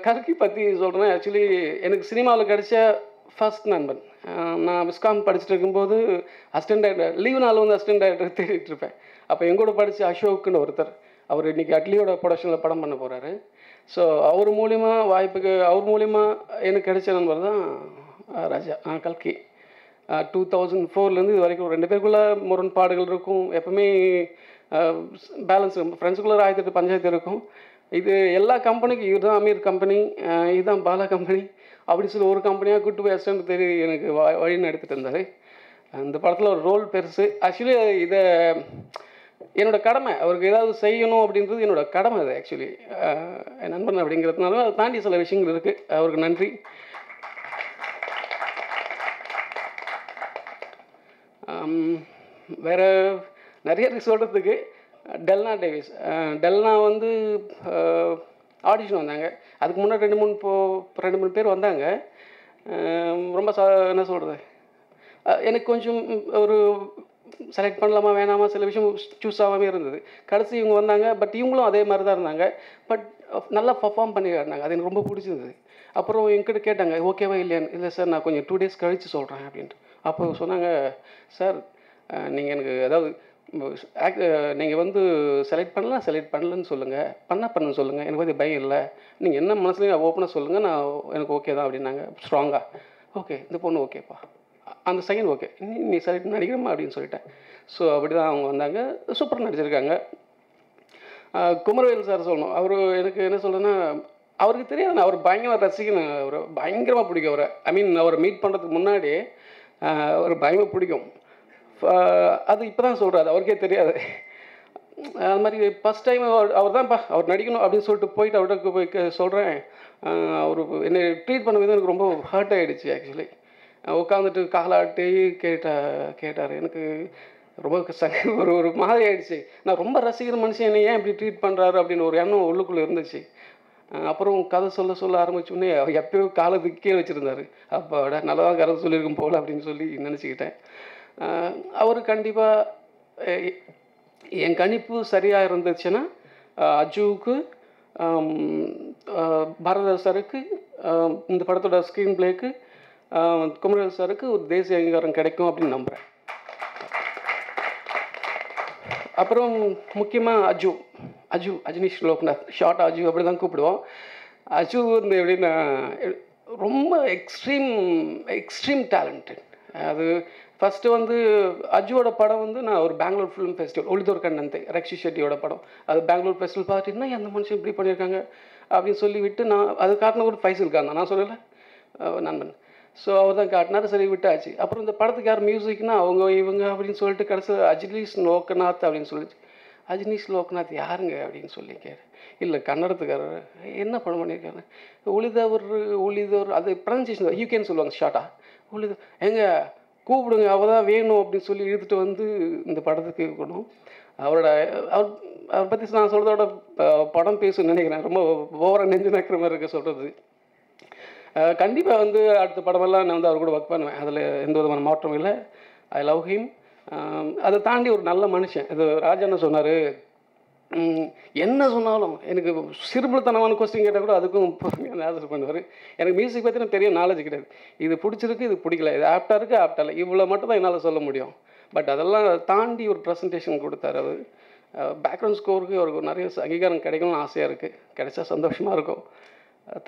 கல்கி பற்றி சொல்கிறேன். ஆக்சுவலி எனக்கு சினிமாவில் கிடைச்ச ஃபர்ஸ்ட் நண்பன். நான் விஸ்காம் படிச்சுட்டு இருக்கும்போது அசிஸ்டன்ட் டைரக்டர் லீவ் நாள் வந்து அசிஸ்டன்ட் டைரக்டர் தேடிட்டு இருப்பேன். அப்போ எங்கூட படித்த அசோக்குன்னு ஒருத்தர், அவர் இன்றைக்கி அட்லியோட ப்ரொடக்ஷனில் படம் பண்ண போகிறாரு. ஸோ அவர் மூலிமா எனக்கு கிடைச்ச நண்பர் தான் ராஜா. கல்கி 2004லேருந்து இது வரைக்கும் 2 பேருக்குள்ளே முரண்பாடுகள் இருக்கும். எப்பவுமே பேலன்ஸ் இருக்கும். ஃப்ரெண்ட்ஸுக்குள்ளே 1008 பஞ்சாயத்து இருக்கும். இது எல்லா கம்பெனிக்கும் இதுதான் அமீர் கம்பெனி, இதுதான் பாலா கம்பெனி அப்படி சொல்லி ஒரு கம்பெனியாக கூட்டு போய் அசிஸ்டன்ட் தேடி எனக்கு வழி நடத்திட்டு இருந்தார். அந்த படத்தில் ஒரு ரோல் பெருசு. ஆக்சுவலி இதை என்னோடய கடமை, அவருக்கு ஏதாவது செய்யணும் அப்படின்றது என்னோடய கடமை. அது ஆக்சுவலி என் நண்பன் அப்படிங்கிறதுனால அதை தாண்டி சில விஷயங்கள் இருக்குது. அவருக்கு நன்றி. வேறு நிறைய சொல்கிறதுக்கு. டெல்னா டேவிஸ், டெல்னா வந்து ஆடிஷன் வந்தாங்க. அதுக்கு முன்னாடி 2-3 பேர் வந்தாங்க. ரொம்ப என்ன சொல்கிறது, எனக்கு கொஞ்சம் ஒரு செலக்ட் பண்ணலாமா வேணாமா சில விஷயம் சூஸ் ஆகாமே இருந்தது. கடைசி இவங்க வந்தாங்க. பட் இவங்களும் அதே மாதிரி தான் இருந்தாங்க. பட் நல்லா பர்ஃபார்ம் பண்ணி காட்டினாங்க. அது எனக்கு ரொம்ப பிடிச்சிருந்தது. அப்புறம் என்கிட்ட கேட்டாங்க ஓகேவா இல்லையான்னு. இல்லை சார் நான் கொஞ்சம் 2 days கழித்து சொல்கிறேன் அப்படின்ட்டு. அப்போ சொன்னாங்க, சார் நீங்கள் எனக்கு அதாவது நீங்கள் வந்து செலக்ட் பண்ணலன்னு சொல்லுங்கள், பண்ணுன்னு சொல்லுங்கள், எனக்கு வந்து பயம் இல்லை, நீங்கள் என்ன மனசுலையும் ஓப்பனாக சொல்லுங்கள், நான் எனக்கு ஓகே தான் அப்படின்னாங்க ஸ்ட்ராங்காக. ஓகே இந்த பொண்ணு ஓகேப்பா, அந்த செகண்ட் ஓகே, நீ செலக்ட் நடிக்கிறமா அப்படின்னு சொல்லிட்டேன். ஸோ அப்படி தான் அவங்க வந்தாங்க. சூப்பராக நடிச்சிருக்காங்க. குமரவேல் சார் சொல்லணும். அவர் எனக்கு என்ன சொல்கிறேன்னா, அவருக்கு தெரியாது, அவர் பயங்கரமாக ரசிக்கணும், அவர் பயங்கரமாக பிடிக்கும் அவரை. ஐ மீன் அவரை மீட் பண்ணுறதுக்கு முன்னாடி அவர் பயங்கரமாக பிடிக்கும். அது இப்போ தான் சொல்கிறாரு, அவருக்கே தெரியாது. அது மாதிரி ஃபஸ்ட் டைம் அவர் தான்ப்பா அவர் நடிக்கணும் அப்படின்னு சொல்லிட்டு போயிட்டு அவர்கிட்ட போய் சொல்கிறேன். அவர் என்னை ட்ரீட் பண்ண விதம் எனக்கு ரொம்ப ஹர்ட் ஆகிடுச்சு. ஆக்சுவலி உட்காந்துட்டு காலாட்டி கேட்டார். எனக்கு ரொம்ப ஒரு மாதிரி ஆகிடுச்சு. நான் ரொம்ப ரசிக்கிற மனுஷன் என்னை ஏன் இப்படி ட்ரீட் பண்ணுறாரு அப்படின்னு ஒரு எண்ணம் உள்ளுக்குள்ளே இருந்துச்சு. அப்புறம் கதை சொல்ல ஆரம்பிச்சோடனே அவர் எப்போயோ காலத்துக்கு கீழே வச்சுருந்தார். அப்பாடா நல்லா தான் கதை சொல்லியிருக்கும் போல் அப்படின்னு சொல்லி நினச்சிக்கிட்டேன். அவர் கண்டிப்பாக என் கணிப்பு சரியாக இருந்துச்சுன்னா அஜுவுக்கு, பாரத சாருக்கு, இந்த படத்தோட ஸ்க்ரீன் பிளேக்கு, குமரவேல் சாருக்கு ஒரு தேசிய அங்கீகாரம் கிடைக்கும் அப்படின்னு நம்புகிறேன். அப்புறம் முக்கியமாக அஜினீஷ் லோக்நாத், ஷார்ட் அஜு அப்படி தான் கூப்பிடுவோம். அஜு வந்து எப்படின்னா ரொம்ப எக்ஸ்ட்ரீம் டேலண்டட். அது ஃபஸ்ட்டு வந்து அஜுவோட படம் வந்து நான் ஒரு பெங்களூர் ஃபிலிம் ஃபெஸ்டிவல், ஒளிதோர் கண்ணந்தை ரக்ஷி ஷெட்டியோட படம், அது பெங்களூர் ஃபெஸ்டிவல் பார்த்துட்டுனா எந்த மனுஷன் இப்படி பண்ணியிருக்காங்க அப்படின்னு சொல்லி விட்டு நான் அது காட்டின ஒரு ஃபைசல் கான் தான், நான் சொல்லலை நண்பன். ஸோ அவர் தான் காட்டினார், சரி விட்டாச்சு. அப்புறம் இந்த படத்துக்கு யார் மியூசிக்னா அவங்க இவங்க அப்படின்னு சொல்லிட்டு கடைசியில் அஜினீஷ் லோக்நாத் அப்படின்னு சொல்லிச்சு. அஜினீஷ் லோக்நாத் யாருங்க அப்படின்னு சொல்லி கேட்டேன். இல்லை கன்னடத்துக்காரர். என்ன படம் பண்ணியிருக்காரு? ஒளிதவர் அது ப்ரொனன்சியேஷன் யூகேன்னு சொல்லுவாங்க ஷார்ட்டாக. ஒளிதவர் எங்க கூப்பிடுங்க, அவள் தான் வேணும் அப்படின்னு சொல்லி இழுத்துட்டு வந்து இந்த படத்துக்கு இருக்கணும். அவரை பற்றி நான் சொல்கிறதோட படம் பேசுன்னு நினைக்கிறேன். ரொம்ப ஓவராக நெஞ்சு நக்கிற மாதிரி இருக்க சொல்கிறது. கண்டிப்பாக வந்து அடுத்த படமெல்லாம் நான் வந்து அவர் கூட ஒர்க் பண்ணுவேன். அதில் எந்த விதமான மாற்றமும் இல்லை. I love him. அதை தாண்டி ஒரு நல்ல மனுஷன். இது ராஜா என்ன சொன்னார், என்ன சொன்னாலும் எனக்கு சிறுபுலத்தனமான கொஸ்டின் கேட்டால் கூட அதுக்கும் பொறுமையாக ஆன்சர் பண்ணுவார். எனக்கு மியூசிக் பற்றி பெரிய நாலேஜ் கிடையாது. இது பிடிச்சிருக்கு, இது பிடிக்கல, இது ஆப்டாக இருக்குது, ஆப்டாக இல்லை, இவ்வளோ மட்டும் தான் என்னால் சொல்ல முடியும். பட் அதெல்லாம் தாண்டி ஒரு ப்ரெசன்டேஷன் கொடுத்தாரு. அவர் பேக்ரவுண்ட் ஸ்கோருக்கு அவருக்கு நிறைய அங்கீகாரம் கிடைக்கணும்னு ஆசையாக இருக்குது. கிடைச்சா சந்தோஷமாக இருக்கும்.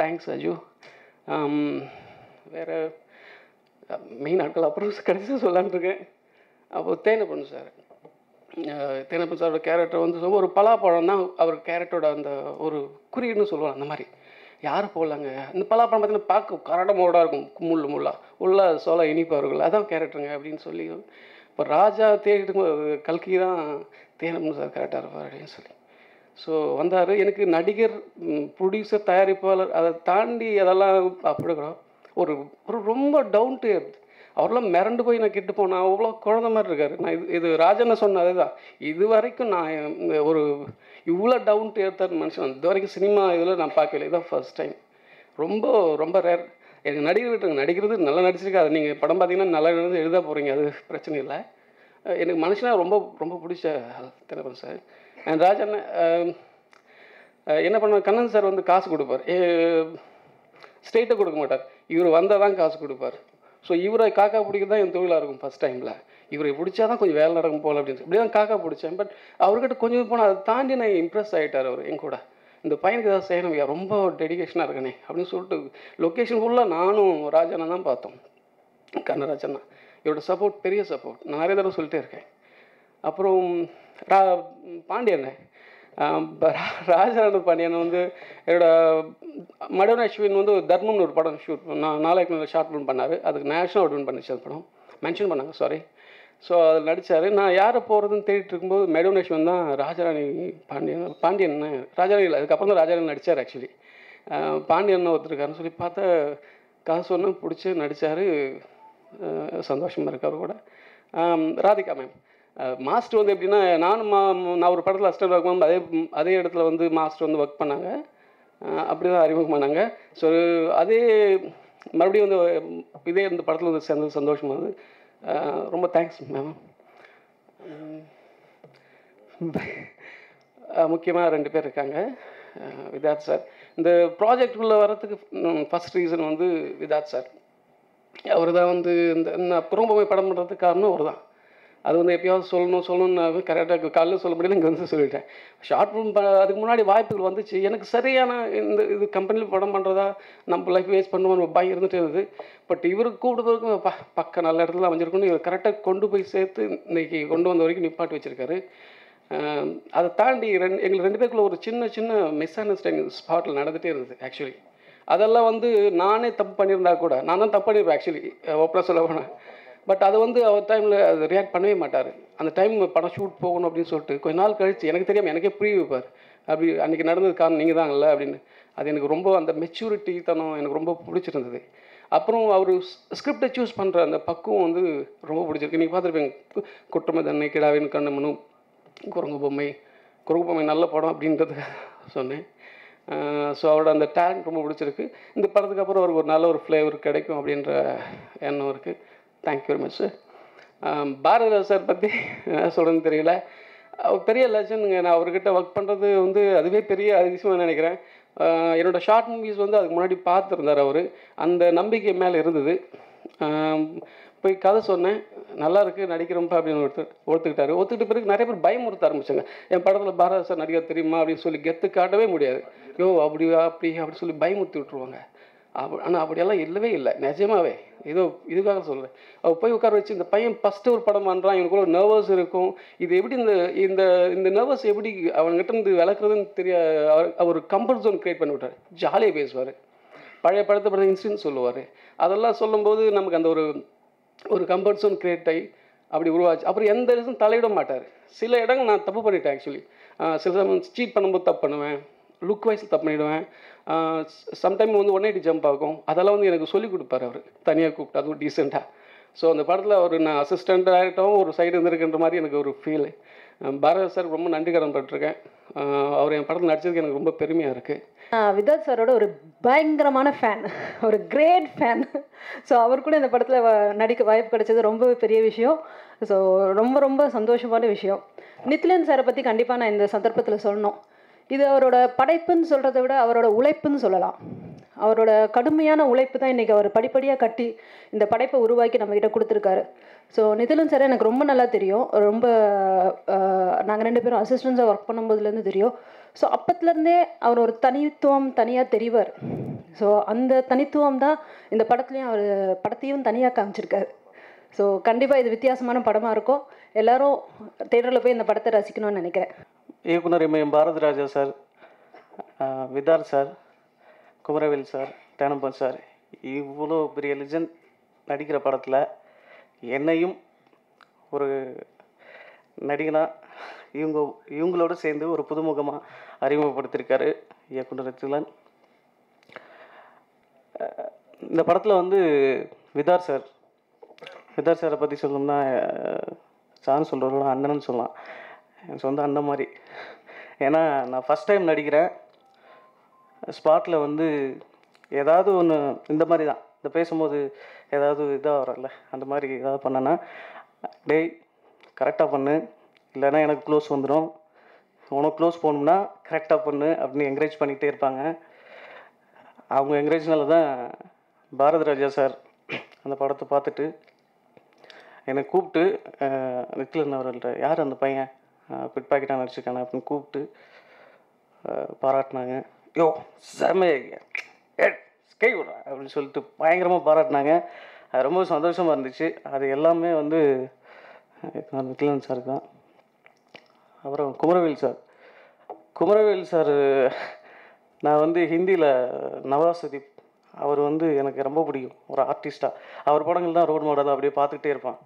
தேங்க்ஸ் அஜு. வேறு மெயின் ஆட்கள் அப்புறம் கடைசியாக சொல்லான்னு இருக்கேன். அப்போது தேனப்பன் சாரோட கேரக்டர் வந்து ஒரு பலாப்பழம் தான் அவர் கேரக்டரோட அந்த ஒரு குறியீடுன்னு சொல்லுவாங்க. அந்த மாதிரி யார் போடலாங்க, இந்த பலாப்பழம் பார்த்தீங்கன்னா பார்க்க கரடமோடாக இருக்கும், முள்ளா உள்ள சோள இனிப்பாக இருக்குல்ல, அதான் கேரக்டருங்க அப்படின்னு சொல்லி. இப்போ ராஜா தேடிட்டு கல்கி தான் தேனப்பன் சார் கரெக்டாக இருப்பார் அப்படின்னு சொல்லி. ஸோ வந்தார். எனக்கு நடிகர், ப்ரொடியூசர், தயாரிப்பாளர் அதை தாண்டி அதெல்லாம் அப்படிக்கிறோம். ஒரு ரொம்ப டவுன் டு எர்த். அவரெல்லாம் மிரண்டு போய் நான் கிட்ட போனேன். அவ்வளோ குழந்த மாதிரி இருக்கார். நான் இது ராஜன்னு சொன்னது தான். இது வரைக்கும் நான் ஒரு இவ்வளோ டவுன் டு எர்த்தான மனுஷன் இது வரைக்கும் சினிமா இதில் நான் பார்க்கல. இதுதான் ஃபர்ஸ்ட் டைம். ரொம்ப ரொம்ப ரேர். எனக்கு நடிகர் விட்டுருங்க, நடிக்கிறது நல்லா நடிச்சிருக்கா. அது நீங்கள் படம் பார்த்தீங்கன்னா நல்லா எழுத போகிறீங்க, அது பிரச்சனை இல்லை. எனக்கு மனுஷனாக ரொம்ப ரொம்ப பிடிச்ச திரைப்படம் சார். ராஜன் என்ன பண்ணுவார், கண்ணன் சார் வந்து காசு கொடுப்பார், ஸ்ட்ரெயிட்டாக கொடுக்க மாட்டார். இவர் வந்தால் தான் காசு கொடுப்பார். ஸோ இவரை காக்கா பிடிக்கிறது தான் என் தொழிலாக இருக்கும் ஃபஸ்ட் டைமில். இவரை பிடிச்சா தான் கொஞ்சம் வேலை நடக்கும் போல் அப்படின்னு இப்படி தான் காக்கா பிடிச்சேன். பட் அவர்கிட்ட கொஞ்சம் போனால் அதை தாண்டி நான் இம்ப்ரெஸ் ஆகிட்டார் அவர் என் கூட. இந்த பையனுக்கு ஏதாவது செய்யணும், ரொம்ப டெடிகேஷனாக இருக்கனே அப்படின்னு சொல்லிட்டு லொக்கேஷன் ஃபுல்லாக நானும் ராஜனை தான் பார்த்தோம். கண்ணராஜன்னா இவரோட சப்போர்ட் பெரிய சப்போர்ட். நான் நிறைய தடவை சொல்லிட்டே இருக்கேன். அப்புறம் பாண்டியன் ராஜாராண பாண்டியன் வந்து என்னோட மடவன் அஸ்வின் வந்து தர்மம்னு ஒரு படம் ஷூட் நான் 4 ஷார்ட் ஃபிலிம் பண்ணார். அதுக்கு நேஷனல் அவார்ட் வின் பண்ணிச்சு. அந்த படம் மென்ஷன் பண்ணாங்க, சாரி. ஸோ அதில் நடித்தார். நான் யாரை போகிறதுன்னு தேடிட்டு இருக்கும்போது மெடோனேஷன் தான் ராஜாராணி பாண்டியன் ராஜாராணி இல்லை, அதுக்கப்புறம் தான் ராஜாராணி நடித்தார். ஆக்சுவலி பாண்டியன் ஒருத்தருக்காருன்னு சொல்லி பார்த்தா கதை சொன்ன பிடிச்சி நடித்தார். சந்தோஷமாக இருக்கார் கூட. ராதிகா மேம் மாஸ்டர் வந்து எப்படின்னா, நான் ஒரு படத்தில் அசிஸ்டன்ட் ஒர்க் பண்ணும்போது அதே இடத்துல வந்து மாஸ்டர் வந்து ஒர்க் பண்ணாங்க. அப்படி தான் அறிமுகமானாங்க. ஸோ அதே மறுபடியும் வந்து இதே இந்த படத்தில் வந்து சேர்ந்தது சந்தோஷமானது. ரொம்ப தேங்க்ஸ் மேம். முக்கியமாக 2 பேர் இருக்காங்க. விதாத் சார் இந்த ப்ராஜெக்டுக்குள்ளே வர்றதுக்கு ஃபஸ்ட் ரீசன் வந்து விதாத் சார். அவர் தான் வந்து இந்த குறும்பமை படம் பண்ணுறதுக்கு காரணம் அவர் தான். அது வந்து எப்பயாவது சொல்லணும்னு கரெக்டாக காலையில் சொல்ல முடியல, இங்கே வந்து சொல்லிட்டேன். ஷார்ட் ஃபிலிம் அதுக்கு முன்னாடி வாய்ப்புகள் வந்துச்சு. எனக்கு சரியான இது கம்பெனியில் படம் பண்ணுறதா நம்ம லைஃப் வேஸ்ட் பண்ணுவோன்னு பயம் இருந்துகிட்டே இருந்தது. பட் இவருக்கு கூப்பிடுறதுக்கும் பக்கம் நல்ல இடத்துல அமைஞ்சிருக்குன்னு இவர் கரெக்டாக கொண்டு போய் சேர்த்து இன்றைக்கி கொண்டு வந்த வரைக்கும் நிப்பாட்டி வச்சுருக்காரு. அதை தாண்டி எங்களுக்கு 2 பேருக்குள்ள ஒரு சின்ன மிஸ் அண்டர்ஸ்டாண்டிங் ஸ்பாட்டில் நடந்துகிட்டே இருந்தது. ஆக்சுவலி அதெல்லாம் வந்து நானே தப்பு பண்ணியிருந்தா கூட நான் தான் தப்பு பண்ணியிருப்பேன். ஆக்சுவலி ஓப்பனாக சொல்ல போனேன். பட் அதை வந்து அவர் டைமில் அது ரியாக்ட் பண்ணவே மாட்டார். அந்த டைம் படம் ஷூட் போகணும் அப்படின்னு சொல்லிட்டு கொஞ்ச நாள் கழிச்சு எனக்கு தெரியாமல் எனக்கே புரிய வைப்பார். அப்படி அன்றைக்கி நடந்தது காரணம் நீங்கள் தாங்கல்ல அப்படின்னு. அது எனக்கு ரொம்ப அந்த மெச்சூரிட்டி தனம் எனக்கு ரொம்ப பிடிச்சிருந்தது. அப்புறம் அவர் ஸ்கிரிப்டை சூஸ் பண்ணுற அந்த பக்குவம் வந்து ரொம்ப பிடிச்சிருக்கு. நீங்கள் பார்த்துருப்பீங்க குற்றமை தன்னை கிடாவின் கண்ணமனும் குரங்கு பொம்மை நல்ல படம் அப்படின்றது சொன்னேன். ஸோ அவரோட அந்த டேலண்ட் ரொம்ப பிடிச்சிருக்கு. இந்த படத்துக்கு அப்புறம் அவருக்கு ஒரு நல்ல ஒரு ஃப்ளேவர் கிடைக்கும் அப்படின்ற எண்ணம் இருக்குது. Thank you very much sir. Bharathiraj sir பற்றி என்ன சொல்கிறதுன்னு தெரியல. அவர் பெரிய லெஜண்டுங்க. நான் அவர்கிட்ட ஒர்க் பண்ணுறது வந்து அதுவே பெரிய அதிசயமாக நினைக்கிறேன். என்னோடய ஷார்ட் மூவிஸ் வந்து அதுக்கு முன்னாடி பார்த்துருந்தார் அவர். அந்த நம்பிக்கை மேலே இருந்தது. போய் கதை சொன்னேன், நல்லா இருக்குது நடிக்கிறோம்ப்பா அப்படின்னு ஒத்துக்கிட்டாரு. ஒத்துக்கிட்ட பிறகு நிறைய பேர் பயமுறுத்த ஆரம்பிச்சாங்க. என் படத்தில் பாரதி சார் நடிகர் தெரியுமா அப்படின்னு சொல்லி கெத்து காட்டவே முடியாது. யோ அப்படி சொல்லி பயமுறுத்தி விட்ருவாங்க. ஆனால் அப்படியெல்லாம் இல்லவே இல்லை. நிஜமாவே ஏதோ இதுக்காக சொல்கிறேன். அவர் போய் உட்கார வச்சு இந்த பையன் ஃபஸ்ட்டு ஒரு படம் பண்ணுறான், இவனுக்குள்ள ஒரு நர்வஸ் இருக்கும். இது எப்படி இந்த நர்வஸ் எப்படி அவங்ககிட்ட இருந்து விளக்குறதுன்னு அவர் கம்ஃபர்ட் ஜோன் க்ரியேட் பண்ணி விட்டார். ஜாலியாக பேசுவார். பழைய படத்தை பற்றி இன்சிடென்ட் சொல்லுவார். அதெல்லாம் சொல்லும்போது நமக்கு அந்த ஒரு கம்ஃபர்ட் ஜோன் க்ரியேட் ஆகி அப்படி உருவாச்சு. அப்புறம் எந்த இடத்தும் தலையிட மாட்டார். சில இடங்கள் நான் தப்பு பண்ணிட்டேன். ஆக்சுவலி சில சமயம் சீட் பண்ணும்போது தப்பு பண்ணுவேன், லுக் வைஸ் தப்பு பண்ணிவிடுவேன். சம்டைம் வந்து 180 ஜம்ப் ஆகும். அதெல்லாம் வந்து எனக்கு சொல்லிக் கொடுப்பார் அவர் தனியாக கூப்பிட்டு, அதுவும் டீசெண்டாக. ஸோ அந்த படத்தில் அவர் நான் அசிஸ்டண்ட் டைரக்டராகவும் ஒரு சைடு இருந்திருக்கின்ற மாதிரி எனக்கு ஒரு ஃபீலு. பாரதி சார் ரொம்ப நன்றி கடன் பட்டிருக்கேன். அவர் என் படத்தில் நடிச்சதுக்கு எனக்கு ரொம்ப பெருமையாக இருக்குது. விதாத் சாரோட ஒரு பயங்கரமான ஃபேன், ஒரு கிரேட் ஃபேன். ஸோ அவர் கூட இந்த படத்தில் நடிக்க வாய்ப்பு கிடைச்சது ரொம்ப பெரிய விஷயம். ஸோ ரொம்ப சந்தோஷமான விஷயம். நித்லன் சாரை பற்றி கண்டிப்பாக நான் இந்த சந்தர்ப்பத்தில் சொல்லணும். இது அவரோட படைப்புன்னு சொல்கிறத விட அவரோட உழைப்புன்னு சொல்லலாம். அவரோட கடுமையான உழைப்பு தான் இன்றைக்கி அவர் படிப்படியாக கட்டி இந்த படைப்பை உருவாக்கி நம்மக்கிட்ட கொடுத்துருக்காரு. ஸோ நிதிலன் சார் எனக்கு ரொம்ப நல்லா தெரியும். ரொம்ப நாங்கள் 2 பேரும் அசிஸ்டன்ஸாக ஒர்க் பண்ணும்போதுலேருந்து தெரியும். ஸோ அப்பத்துலேருந்தே அவர் ஒரு தனியாக தெரிவார். ஸோ அந்த தனித்துவம் தான் இந்த படத்துலையும் அவர் படத்தையும் தனியாக காமிச்சிருக்காரு. ஸோ கண்டிப்பாக இது வித்தியாசமான படமாக இருக்கும். எல்லோரும் தேட்டரில் போய் இந்த படத்தை ரசிக்கணும்னு நினைக்கிறேன். இயக்குனர் இமயம் Bharathiraja sir, Vidharth sir, Kumaravel sir, Thenappan sir, இவ்வளோ பெரிய லிஜெண்ட் நடிக்கிற படத்தில் என்னையும் ஒரு நடிகனாக இவங்களோடு சேர்ந்து ஒரு புதுமுகமாக அறிமுகப்படுத்தியிருக்காரு இயக்குனர் நித்லன். இந்த படத்தில் வந்து விதார் சாரை பற்றி சொல்லணும்னா சார் சொல்கிறவங்கள அண்ணன்னு சொல்லலாம். என் சொந்த அண்ணன் மாதிரி. ஏன்னா நான் ஃபஸ்ட் டைம் நடிக்கிறேன். ஸ்பாட்டில் வந்து ஏதாவது ஒன்று இந்த மாதிரி தான், இந்த பேசும்போது ஏதாவது இதாக வரல, அந்த மாதிரி ஏதாவது பண்ணேன்னா டேய் கரெக்டாக பண்ணு, இல்லைன்னா எனக்கு க்ளோஸ் வந்துடும், உனக்கு க்ளோஸ் போகணும்னா கரெக்டாக பண்ணு அப்படின்னு என்கரேஜ் பண்ணிகிட்டே இருப்பாங்க. அவங்க என்கரேஜ்னால தான் பாரதிராஜா சார் அந்த படத்தை பார்த்துட்டு என்னை கூப்பிட்டு நித்லன் அவர்கள்ட்ட யார் அந்த பையன் பிட் பாக்கெட்டாக நடிச்சிருக்கானே அப்படின்னு கூப்பிட்டு பாராட்டினாங்க. யோ செம்மையா கை விட்றா அப்படின்னு சொல்லிட்டு பயங்கரமாக பாராட்டினாங்க. அது ரொம்ப சந்தோஷமாக இருந்துச்சு. அது எல்லாமே வந்து நித்லன் சார் தான். அப்புறம் குமரவேல் சார் நான் வந்து ஹிந்தியில் நவாசுதீப் அவர் வந்து எனக்கு ரொம்ப பிடிக்கும் ஒரு ஆர்டிஸ்ட்டாக. அவர் படங்கள் தான் ரோல் மாடலாக அப்படியே பார்த்துக்கிட்டே இருப்பான்.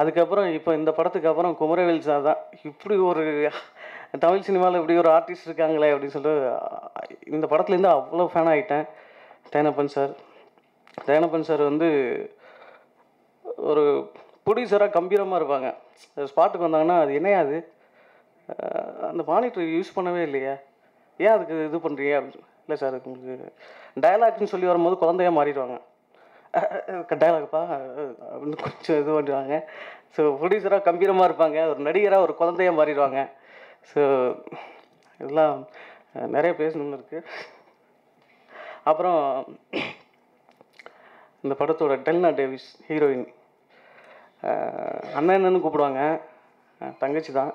அதுக்கப்புறம் இப்போ இந்த படத்துக்கு அப்புறம் குமரவேல் சார் தான் இப்படி ஒரு தமிழ் சினிமாவில் இப்படி ஒரு ஆர்டிஸ்ட் இருக்காங்களே அப்படின்னு சொல்லிட்டு இந்த படத்துலேருந்து அவ்வளோ ஃபேன் ஆகிட்டேன். தேனப்பன் சார் வந்து ஒரு ப்ரொடியூசராக கம்பீரமாக இருப்பாங்க. ஸ்பாட்டுக்கு வந்தாங்கன்னா அது என்னையா அது அந்த மானிட்டர் யூஸ் பண்ணவே இல்லையா, ஏன் அதுக்கு இது பண்ணுறீங்க அப்படின்னு. இல்லை சார் உங்களுக்கு டயலாக்னு சொல்லி வரும்போது குழந்தையாக மாறிடுவாங்க. டயலாக்ப்பா அப்படின்னு கொஞ்சம் இது பண்ணுவாங்க. ஸோ ப்ரொடியூசராக கம்பீரமாக இருப்பாங்க, ஒரு நடிகராக ஒரு குழந்தையாக மாறிடுவாங்க. ஸோ இதெல்லாம் நிறைய பேசணும்னு இருக்குது. அப்புறம் இந்த படத்தோட டெல்னா டேவிஸ் ஹீரோயின் அண்ணன்னு கூப்பிடுவாங்க, தங்கச்சி தான்.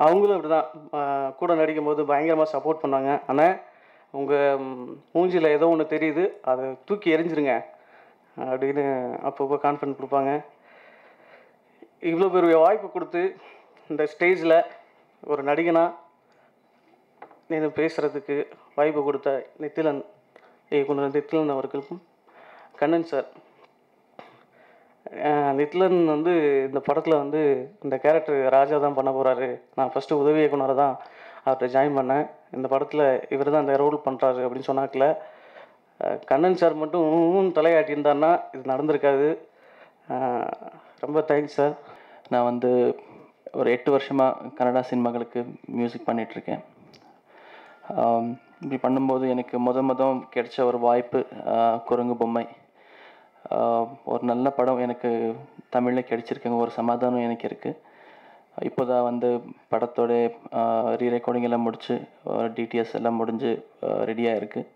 அவங்களும் அப்படி தான் கூட நடிக்கும்போது பயங்கரமாக சப்போர்ட் பண்ணாங்க. ஆனால் உங்கள் மூஞ்சியில் ஏதோ ஒன்று தெரியுது, அதை தூக்கி எறிஞ்சிருங்க அப்படின்னு அப்பப்போ கான்ஃபிடன்ஸ் கொடுப்பாங்க. இவ்வளோ பெரிய வாய்ப்பு கொடுத்து இந்த ஸ்டேஜில் ஒரு நடிகனாக நீ பேசுகிறதுக்கு வாய்ப்பு கொடுத்த இயக்குனர் நித்திலன் அவர்களுக்கும், கண்ணன் சார். நித்திலன் வந்து இந்த படத்தில் வந்து இந்த கேரக்டர் ராஜா தான் பண்ண போகிறாரு. நான் ஃபஸ்ட்டு உதவி இயக்குனரை தான் அவர்கிட்ட ஜாயின் பண்ணேன். இந்த படத்தில் இவர் தான் இந்த ரோல் பண்ணுறாரு அப்படின்னு சொன்னாக்கில் கண்ணன் சார் மட்டும் தலையாட்டியிருந்தாருன்னா இது நடந்திருக்காது. ரொம்ப தேங்க்ஸ் சார். நான் வந்து ஒரு 8 வருஷமாக கன்னடா சினிமாக்களுக்கு மியூசிக் பண்ணிகிட்ருக்கேன். இப்படி பண்ணும்போது எனக்கு கிடைச்ச ஒரு வாய்ப்பு குரங்கு பொம்மை. ஒரு நல்ல படம் எனக்கு தமிழில் கிடைச்சிருக்குங்க, ஒரு சமாதானம் எனக்கு இருக்குது. இப்போ தான் வந்து படத்தோட ரீரெக்கார்டிங் எல்லாம் முடித்து டிடிஎஸ் எல்லாம் முடிஞ்சு ரெடியாக இருக்குது.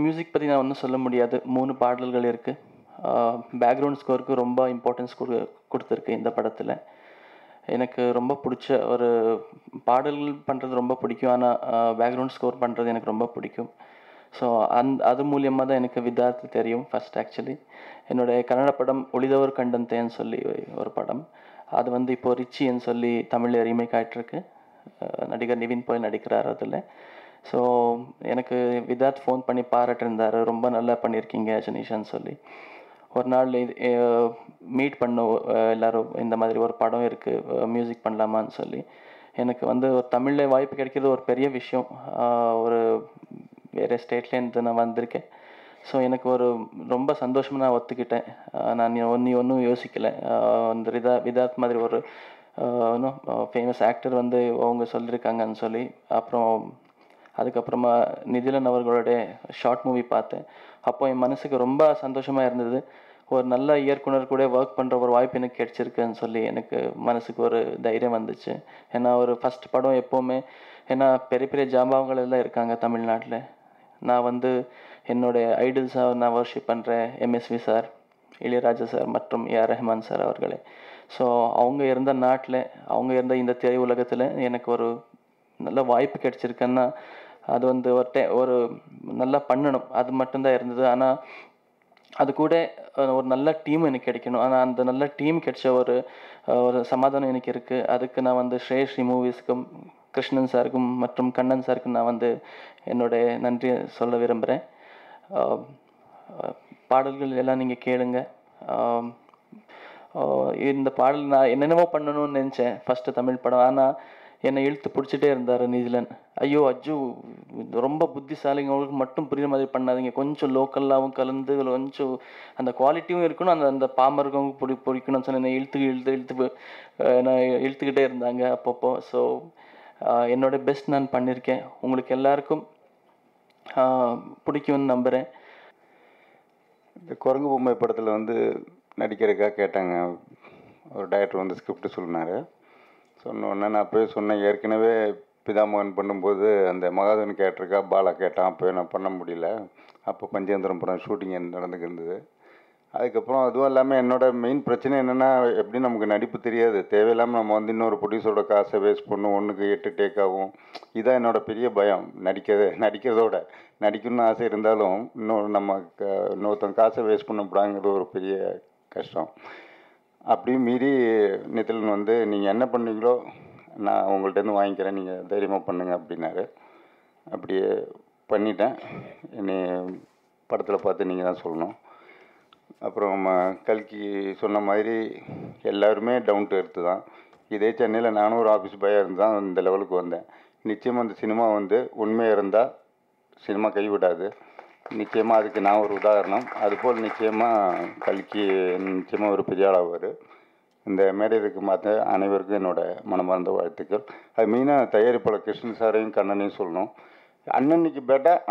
மியூசிக் பற்றி நான் ஒன்றும் சொல்ல முடியாது. 3 பாடல்கள் இருக்குது. பேக்ரவுண்ட் ஸ்கோருக்கு ரொம்ப இம்பார்ட்டன்ஸ் கொடுத்துருக்கு இந்த படத்தில். எனக்கு ரொம்ப பிடிச்ச ஒரு பாடல்கள் பண்ணுறது ரொம்ப பிடிக்கும், ஆனால் பேக்ரவுண்ட் ஸ்கோர் பண்ணுறது எனக்கு ரொம்ப பிடிக்கும். ஸோ அது மூலியமாக தான் எனக்கு விதார்த்து தெரியும் ஃபஸ்ட். ஆக்சுவலி என்னுடைய கன்னட படம் ஒளிதவர் கண்டந்தேன்னு சொல்லி ஒரு படம், அது வந்து இப்போது ரிச்சின்னு சொல்லி தமிழில் ரீமேக் ஆகிட்டுருக்கு. நடிகர் நிவின் போய் நடிக்கிறார் அதில். ஸோ எனக்கு விதார்த் ஃபோன் பண்ணி பாராட்டிருந்தார், ரொம்ப நல்லா பண்ணியிருக்கீங்க ஜெனீஷான்னு சொல்லி. ஒரு நாள் மீட் பண்ணோம் எல்லோரும், இந்த மாதிரி ஒரு படம் இருக்குது மியூசிக் பண்ணலாமான்னு சொல்லி. எனக்கு வந்து ஒரு தமிழில் வாய்ப்பு கிடைக்கிறது ஒரு பெரிய விஷயம். ஒரு வேறு ஸ்டேட்லேருந்து நான் வந்திருக்கேன். ஸோ எனக்கு ஒரு ரொம்ப சந்தோஷமாக நான் ஒத்துக்கிட்டேன். நான் ஒன்றும் யோசிக்கலை. அந்த விதார்த் மாதிரி ஒரு இன்னும் ஃபேமஸ் ஆக்டர் வந்து அவங்க சொல்லியிருக்காங்கன்னு சொல்லி. அப்புறம் அதுக்கப்புறமா நிதிலன் அவர்களுடைய ஷார்ட் மூவி பார்த்தேன். அப்போ என் மனசுக்கு ரொம்ப சந்தோஷமாக இருந்தது. ஒரு நல்ல இயக்குனர் கூட ஒர்க் பண்ணுற ஒரு வாய்ப்பு எனக்கு கிடச்சிருக்குன்னு சொல்லி எனக்கு மனசுக்கு ஒரு தைரியம் வந்துச்சு. ஏன்னா ஒரு ஃபஸ்ட் படம் எப்போவுமே, ஏன்னா பெரிய பெரிய ஜாம்பவங்கள் எல்லாம் இருக்காங்க தமிழ்நாட்டில். நான் வந்து என்னுடைய ஐடல்ஸாக நான் வர்ஷிப் பண்ணுறேன் எம்எஸ்வி சார், இளையராஜா சார் மற்றும் ஏஆர் ரஹ்மான் சார் அவர்களே. ஸோ அவங்க இருந்த நாட்டில், அவங்க இருந்த இந்த திரையுலகத்தில் எனக்கு ஒரு நல்ல வாய்ப்பு கிடச்சிருக்குன்னா அது வந்து ஒரு நல்லா பண்ணணும், அது மட்டும்தான் இருந்தது. ஆனால் அது கூட ஒரு நல்ல டீம் எனக்கு கிடைக்கணும். ஆனால் அந்த நல்ல டீம் கிடைச்ச ஒரு சமாதானம் எனக்கு இருக்குது. அதுக்கு நான் வந்து ஸ்ரீ மூவிஸ்க்கும் கிருஷ்ணன் சாருக்கும் மற்றும் கண்ணன் சாருக்கும் நான் வந்து என்னுடைய நன்றியை சொல்ல விரும்புகிறேன். பாடல்கள் எல்லாம் நீங்கள் கேளுங்க. இந்த பாடல் நான் என்னென்னவோ பண்ணணும்னு நினச்சேன் ஃபஸ்ட்டு தமிழ் படம், ஆனால் என்னை இழுத்து பிடிச்சிட்டே இருந்தார் நிதிலன். ஐயோ அஜு ரொம்ப புத்திசாலிங்களுக்கு மட்டும் புரியுற மாதிரி பண்ணாதீங்க, கொஞ்சம் லோக்கல்லாகவும் கலந்து கொஞ்சம் அந்த குவாலிட்டியும் இருக்கணும், அந்த பாமருக்கவங்க பிடிக்கணும்னு சொல்லி என்னை நான் இழுத்துக்கிட்டே இருந்தாங்க அப்பப்போ. ஸோ என்னோட பெஸ்ட் நான் பண்ணியிருக்கேன். உங்களுக்கு எல்லாருக்கும் பிடிக்கும்னு நம்புகிறேன். இந்த குரங்கு பொம்மை படத்தில் வந்து நடிக்கிறதுக்காக கேட்டாங்க. ஒரு டைரக்டர் வந்து ஸ்கிரிப்ட் சொன்னார். சொன்னோடனே நான் அப்போயே சொன்னேன், ஏற்கனவே பிதாமகன் பண்ணும்போது அந்த மகாதவன் கேட்டிருக்கா பாலா கேட்டான், அப்போயே நான் பண்ண முடியல. அப்போ பஞ்சேந்திரம் படம் ஷூட்டிங் நடந்துக்கு இருந்தது. அதுக்கப்புறம் அதுவும் இல்லாமல் என்னோடய மெயின் பிரச்சனை என்னென்னா, எப்படி நமக்கு நடிப்பு தெரியாது, தேவையில்லாமல் நம்ம வந்து இன்னொரு ப்ரொடியூசரோட காசை வேஸ்ட் பண்ணும், 1க்கு 8 டேக் ஆகும். இதுதான் என்னோடய பெரிய பயம். நடிக்கிறதோட நடிக்கணும்னு ஆசை இருந்தாலும் இன்னொருத்தன் காசை வேஸ்ட் பண்ணக்கூடாதுங்கிறது ஒரு பெரிய கஷ்டம். அப்படியும் மீறி நிதிலன் வந்து நீங்கள் என்ன பண்ணீங்களோ நான் உங்கள்கிட்டருந்து வாங்கிக்கிறேன், நீங்கள் தைரியமாக பண்ணுங்க அப்படின்னாரு. அப்படியே பண்ணிட்டேன். என்னை படத்தில் பார்த்து நீங்கள் தான் சொல்லணும். அப்புறம் கல்கி சொன்ன மாதிரி எல்லாருமே டவுன் டு எர்த்து தான். இதே சென்னையில் நானும் ஒரு ஆஃபீஸ் பாயாக இருந்து தான் இந்த லெவலுக்கு வந்தேன். நிச்சயமாக அந்த சினிமா வந்து உண்மையாக இருந்தால் சினிமா கைவிடாது. நிச்சயமாக அதுக்கு நான் ஒரு உதாரணம். அதுபோல் நிச்சயமாக கல்கி நிச்சயமாக ஒரு பெரிய ஆளாவார். இந்த மேடைக்கு பார்த்த அனைவருக்கும் என்னோட மனமார்ந்த வாழ்த்துக்கள். அது மெயினாக தயாரிப்பாளர் கிருஷ்ணன் சாரையும் கண்ணனையும் சொல்லணும். அன்னன்னைக்கு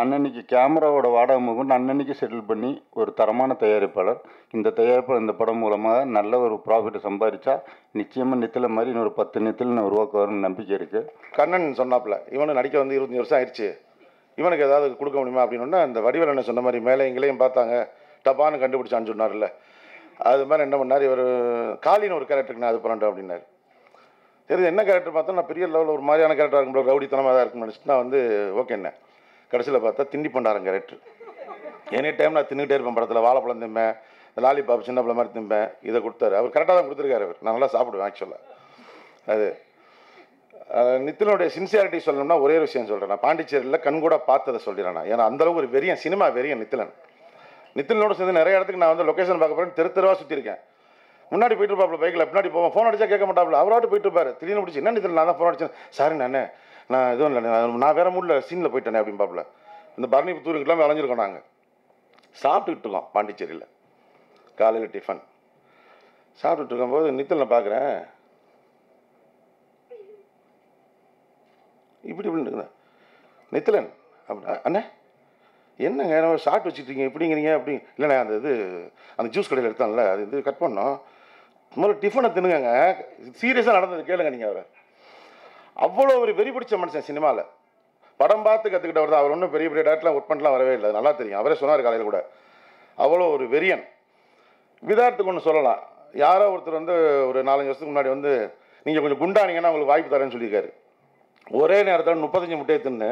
அன்னன்னைக்கு கேமராவோட வாடகை முகண்டு அன்னன்னைக்கு செட்டில் பண்ணி ஒரு தரமான தயாரிப்பாளர். இந்த தயாரிப்பாளர் இந்த படம் மூலமாக நல்ல ஒரு ப்ராஃபிட்டை சம்பாதிச்சா நிச்சயமாக நித்தில மாதிரி இன்னொரு 10 நித்தில உருவாக்குவாருன்னு நம்பிக்கை இருக்குது. கண்ணன் சொன்னாப்புல இவனு நடிக்க வந்து 25 வருஷம் ஆயிடுச்சு, இவனுக்கு ஏதாவது கொடுக்க முடியுமா அப்படின்னா, அந்த வடிவேல் என்ன சொன்ன மாதிரி மேலே எங்களையும் பார்த்தாங்க டப்பான்னு கண்டுபிடிச்சான்னு சொன்னார்ல, அது மாதிரி என்ன பண்ணார் இவர். காலின்னு ஒரு கேரக்டருக்கு நான் அது பண்ணேன் அப்படின்னாரு. சரி என்ன கேரக்டர் பார்த்தா நான் பெரிய லெவலில் ஒரு மாதிரியான கேரக்டராக இருக்கும், ரவுடித்தனமாக தான் இருக்குன்னு நினச்சிட்டு நான் வந்து ஓகே என்ன கடைசியில் பார்த்தா திண்டி பண்டாரம் கேரக்டர். எனி டைம் நான் தின்னுகிட்டே இருப்பேன். படத்தில் வாழைப்பழம் திம்பேன், லாலிபாப் சின்ன பிள்ளை மாதிரி திம்பேன். இதை கொடுத்தாரு அவர், கரெக்டாக தான் கொடுத்துருக்காரு அவர். நான் நல்லா சாப்பிடுவேன் ஆக்சுவலாக. அது நித்திலனுடைய சின்சியாரிட்டி சொல்லணும்னா ஒரே விஷயம் சொல்கிறேன். நான் பாண்டிச்சேரியில் கண்கூட பார்த்ததை சொல்லிடுறேன் நான். ஏன்னா அந்தளவுக்கு ஒரு வெறியன், சினிமா வெறியன் நித்திலனோட சேர்ந்து நிறைய இடத்துக்கு நான் வந்து லொக்கேஷன் பார்க்க போகிறேன். தெருவாக சுற்றிருக்கேன். முன்னாடி போயிட்டு இருப்பாப்ல பைக்கில், பின்னாடி போவோம். ஃபோன் அடிச்சா கேட்க மாட்டாப்ல, அவராட்டு போயிட்டு இருப்பாரு. திடீர்னு பிடிச்சி என்ன நித்தில நான் தான் ஃபோன் அடிச்சேன், சாரி நான் எதுவும் இல்லை, நான் வேறு மூடில் சீனில் போயிட்டேனே அப்படின்னு பாப்பில். இந்த பரணி புத்தூருக்கெல்லாம் விளைஞ்சிருக்கோம். நாங்கள் சாப்பிட்டுக்கிட்டு இருக்கோம் பாண்டிச்சேரியில். காலையில் டிஃபன் சாப்பிட்டுட்டு இருக்கும்போது நித்திலனை பார்க்குறேன், இப்படி இருக்குதா நித்திலன் அப்படின்னா, அண்ணே என்னங்க நம்ம ஷார்ட் வச்சுட்ருக்கீங்க இப்படிங்கிறீங்க அப்படி இல்லைண்ணே, அந்த ஜூஸ் கடையில் எடுத்தான்ல அது இது கட் பண்ணோம், முதல்ல டிஃபனை தின்னுங்க. சீரியஸாக நடந்தது கேளுங்க நீங்கள். அவரை அவ்வளோ ஒரு வெறி பிடிச்ச மனுஷன் சினிமாவில். படம் பார்த்து கற்றுக்கிட்டவர் தான் அவர். ஒன்றும் பெரிய பெரிய டேரக்டர்லாம் ஒர்க் பண்ணலாம் வரவே இல்லை, நல்லா தெரியும். அவரே சொன்னார் காலையில் கூட. அவ்வளோ ஒரு வெறியன். விதார்த்துக்கு ஒன்று சொல்லலாம். யாரோ ஒருத்தர் வந்து ஒரு 4-5 வருஷத்துக்கு முன்னாடி வந்து நீங்கள் கொஞ்சம் குண்டானீங்கன்னா உங்களுக்கு வாய்ப்பு தரேன்னு சொல்லியிருக்காரு. ஒரே நேரத்தில் 35 முட்டையை தின்னு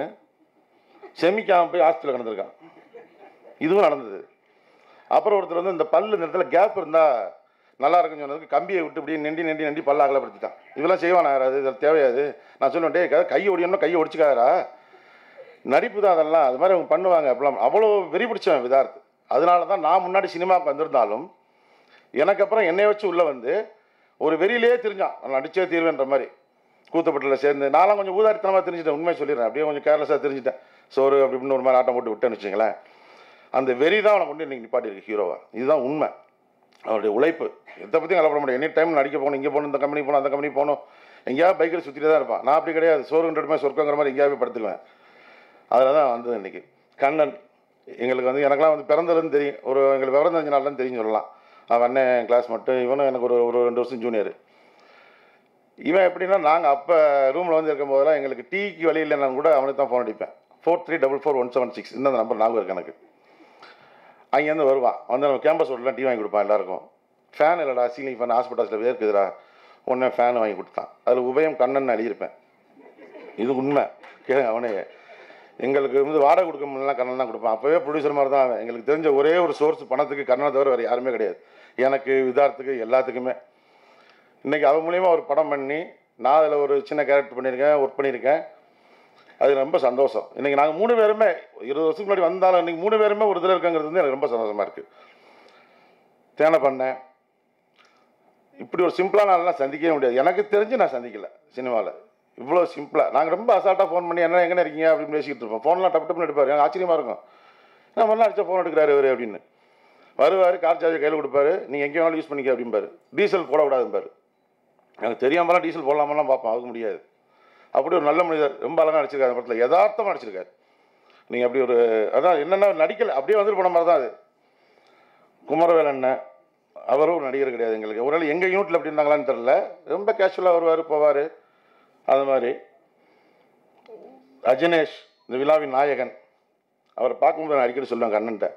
செமிக்காமல் போய் ஹாஸ்பிட்டலில் கிடந்திருக்கான். இதுவும் நடந்தது. அப்புறம் ஒருத்தர் வந்து இந்த பல்லு இந்த இடத்துல கேப் இருந்தால் நல்லா இருக்குன்னு சொன்னதுக்கு கம்பியை விட்டு இப்படி நெண்டி பல்ல அகலப்படுத்திட்டான். இதெல்லாம் செய்வானா யாராவது? இதில் தேவையாது. நான் சொல்லுவேன், டே கையை ஒடியணும்னா கையை ஒடிச்சுக்காதரா, நடிப்பு தான் அதெல்லாம். அது மாதிரி அவங்க பண்ணுவாங்க. அப்பெல்லாம் அவ்வளோ வெறி பிடிச்சவன் விதார்த்து. அதனால தான் நான் முன்னாடி சினிமாவுக்கு வந்திருந்தாலும் எனக்கு அப்புறம் என்னை வச்சு உள்ளே வந்து ஒரு வெறியிலே தெரிஞ்சான். நான் நடிச்சே தீர்வேன்ற மாதிரி கூத்தப்பட்டில் சேர்ந்து நான்லாம் கொஞ்சம் ஊதாரித்தனமாக தெரிஞ்சுட்டேன். உண்மையை சொல்லிடுறேன். அப்படியே கொஞ்சம் கேர்லெஸ்ஸாக தெரிஞ்சுட்டேன். சோறு அப்படி இப்படின்னு ஒரு மாதிரி ஆட்டம் போட்டு விட்டேன்னு வச்சுங்களேன். அந்த வெறி தான் அவனை கொண்டு இன்றைக்கி நிப்பாட்டியிருக்கு ஹீரோவா. இதுதான் உண்மை. அவருடைய உழைப்பு. எதை பற்றியும் கலப்பட முடியும். எனி டைம் நடிக்க போகணும், இங்கே போகணும், இந்த கம்பெனி போகணும், அந்த கம்பெனி போகணும், எங்கேயாவது பைக்கில் சுற்றிட்டு தான் இருப்பான். நான் அப்படி கிடையாது. சோறுன்றமே சொர்க்கங்கிற மாதிரி எங்கேயாவது படுத்துக்குவேன். அதில் தான் வந்தது இன்றைக்கி. கண்ணன் எங்களுக்கு வந்து எனக்குலாம் வந்து பிறந்ததுன்னு தெரியும். எங்களுக்கு விவரம் தெரிஞ்ச நாள்லாம் தெரியும் சொல்லலாம். அவன் அண்ணன் கிளாஸ் மட்டும். இவனும் எனக்கு ஒரு 2 வருஷம் ஜூனியர். இவன் எப்படின்னா நாங்கள் அப்போ ரூமில் வந்து இருக்கும் போதெல்லாம் எங்களுக்கு டீக்கு வழி இல்லைன்னா கூட அவனுக்கு தான் ஃபோன் அடிப்பேன். 43444176 இந்த நம்பர் ஞாபகம் இருக்குது எனக்கு. அங்கேருந்து வருவான். வந்து நம்ம கேம்பஸ் ரோட்லாம் டீ வாங்கி கொடுப்பான் எல்லாருக்கும். ஃபேன் இல்லைடா, சீலிங் ஃபேன் ஹாஸ்பிட்டல்ஸில் வேர்க்குதுடா, ஒன்றே ஃபேன் வாங்கி கொடுத்தான். அதில் உபயம் கண்ணன் எழுதியிருப்பேன். இது உண்மை. அவனே எங்களுக்கு வந்து வாடகை கொடுக்க முடியலாம் கண்ணன் தான் கொடுப்பான். அப்போவே ப்ரொடியூசர் மாதிரி தான் அவன். எங்களுக்கு தெரிஞ்ச ஒரே ஒரு சோர்ஸ் பணத்துக்கு கண்ணனை தவிர வேறு யாருமே கிடையாது. எனக்கு விதார்த்துக்கு எல்லாத்துக்குமே. இன்றைக்கி அவன் மூலியமாக ஒரு படம் பண்ணி நான் அதில் ஒரு சின்ன கேரக்டர் பண்ணியிருக்கேன், ஒர்க் பண்ணியிருக்கேன். அது ரொம்ப சந்தோஷம். இன்றைக்கி நாங்கள் 3 பேருமே 20 வருஷத்துக்கு முன்னாடி வந்தாலும் இன்றைக்கி 3 பேருமே ஒரு இதில் இருக்காங்கிறது வந்து எனக்கு ரொம்ப சந்தோஷமாக இருக்குது. தேனை பண்ணேன். இப்படி ஒரு சிம்பிளான ஆளெலாம் சந்திக்கவே முடியாது. எனக்கு தெரிஞ்சு நான் சந்திக்கலை சினிமாவில். இவ்வளோ சிம்பிளாக நாங்கள் ரொம்ப அசால்ட்டாக ஃபோன் பண்ணி என்ன எங்கே இருக்கீங்க அப்படின்னு பேசிக்கிட்டு இருப்போம். ஃபோன்லாம் டப்பு டப்புன்னு எடுப்பார். எனக்கு ஆச்சரியமாக இருக்கும். நான் மறுநாள் அடிச்சா ஃபோன் எடுக்கிறாரு இவர் அப்படின்னு. வருவார், கார் சார்ஜர் கையில் கொடுப்பாரு, நீங்கள் எங்கே வேணாலும் யூஸ் பண்ணிக்க அப்படிம்பாரு. டீசல் போடக்கூடாதும்பாரு. எனக்கு தெரியாமலாம் டீசல் போடலாமெல்லாம் பார்ப்போம். அதுக்கு முடியாது. அப்படி ஒரு நல்ல மனிதர். ரொம்ப அழகாக நடிச்சிருக்காரு. அந்த படத்தில் யதார்த்தமாக நடிச்சிருக்காரு. நீங்கள் அப்படி ஒரு அதான் என்னென்ன நடிக்கலை, அப்படியே வந்துட்டு போன மாதிரி தான் அது. குமரவேல் அண்ணன் அவரும் ஒரு நடிகர் கிடையாது எங்களுக்கு. ஒரு நாள் எங்கள் யூனிட்டில் அப்படி இருந்தாங்களான்னு தெரில. ரொம்ப கேஷுவலாக வருவார் போவார். அது மாதிரி அஜினேஷ் இந்த விழாவின் நாயகன், அவரை பார்க்கும்போது நான் அடிக்கடி சொல்லுவாங்க அண்ணன்ட்ட,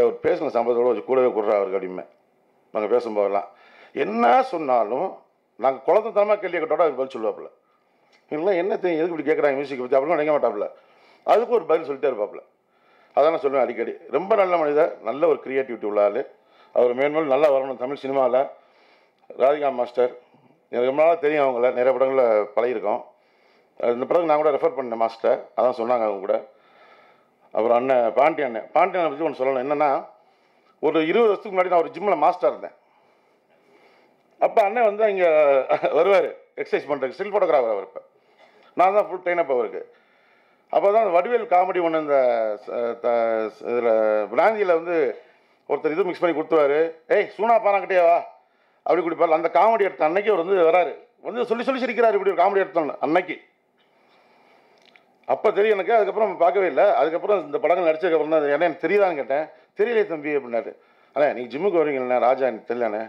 அவர் பேசின சம்பளத்தோடு வச்சு கூடவே கொடுறா அவருக்கு அப்படிமே. நாங்கள் பேசும்போதெல்லாம் என்ன சொன்னாலும் நாங்கள் குழந்தைத்தனமாக கேள்வி கேட்டோட அதுக்கு பதில் சொல்லுவாப்புல. இல்லை என்ன தெரியும் எதுக்கு இப்படி கேட்குறாங்க மியூசிக் பற்றி அப்படின்னு நினைக்க மாட்டாப்புல. அதுக்கு ஒரு பதில் சொல்லிட்டே இருப்பாப்புல. அதான் நான் சொல்லுவேன் அடிக்கடி. ரொம்ப நல்ல மனிதர், நல்ல ஒரு க்ரியேட்டிவிட்டி உள்ள ஆள். அவர் மேன்மேலும் நல்லா வரணும் தமிழ் சினிமாவில். ராதிகா மாஸ்டர் எனக்கு ரொம்ப நாளாக தெரியும். அவங்கள நிறைய படங்களில் பழகிருக்கோம். இந்த படத்துக்கு நான் கூட ரெஃபர் பண்ணேன் மாஸ்டர். அதான் சொன்னாங்க அவங்க கூட. அப்புறம் அண்ணன் பாண்டி அண்ணனை பற்றி ஒன்று சொல்லணும். என்னென்னா ஒரு 20 வருஷத்துக்கு முன்னாடி நான் ஒரு ஜிம்மில் மாஸ்டர் இருந்தேன். அப்போ அண்ணன் வந்து இங்கே வருவார் எக்ஸசைஸ் பண்ணுறதுக்கு, ஸ்டில் ஃபோட்டோகிராஃபர் அவர். இப்போ நான் தான் ஃபுல் ட்ரெயின் அப் அவருக்கு. அப்போ தான் வடிவேல் காமெடி ஒன்று இந்த இதில் பிராந்தியில் வந்து ஒருத்தர் இது மிக்ஸ் பண்ணி கொடுத்துருவாரு. ஏய் சூனா பாராங்கிட்டே வா அப்படி குடிப்பார். அந்த காமெடி எடுத்த அன்னைக்கு அவர் வந்து வராரு, வந்து சொல்லி சொல்லி சிரிக்கிறாரு இப்படி ஒரு காமெடி எடுத்தோன்னு அன்னைக்கு. அப்போ தெரியும் எனக்கு. அதுக்கப்புறம் பார்க்கவே இல்லை. அதுக்கப்புறம் இந்த படங்கள் நடிச்சதுக்கப்புறம் தான் ஏன்னா எனக்கு தெரியுதான்னு கேட்டேன். தெரியலையே தம்பி அப்படின்னாரு. அண்ணே நீங்கள் ஜிம்முக்கு வரீங்களண்ணே ராஜா எனக்கு தெரியலண்ணே.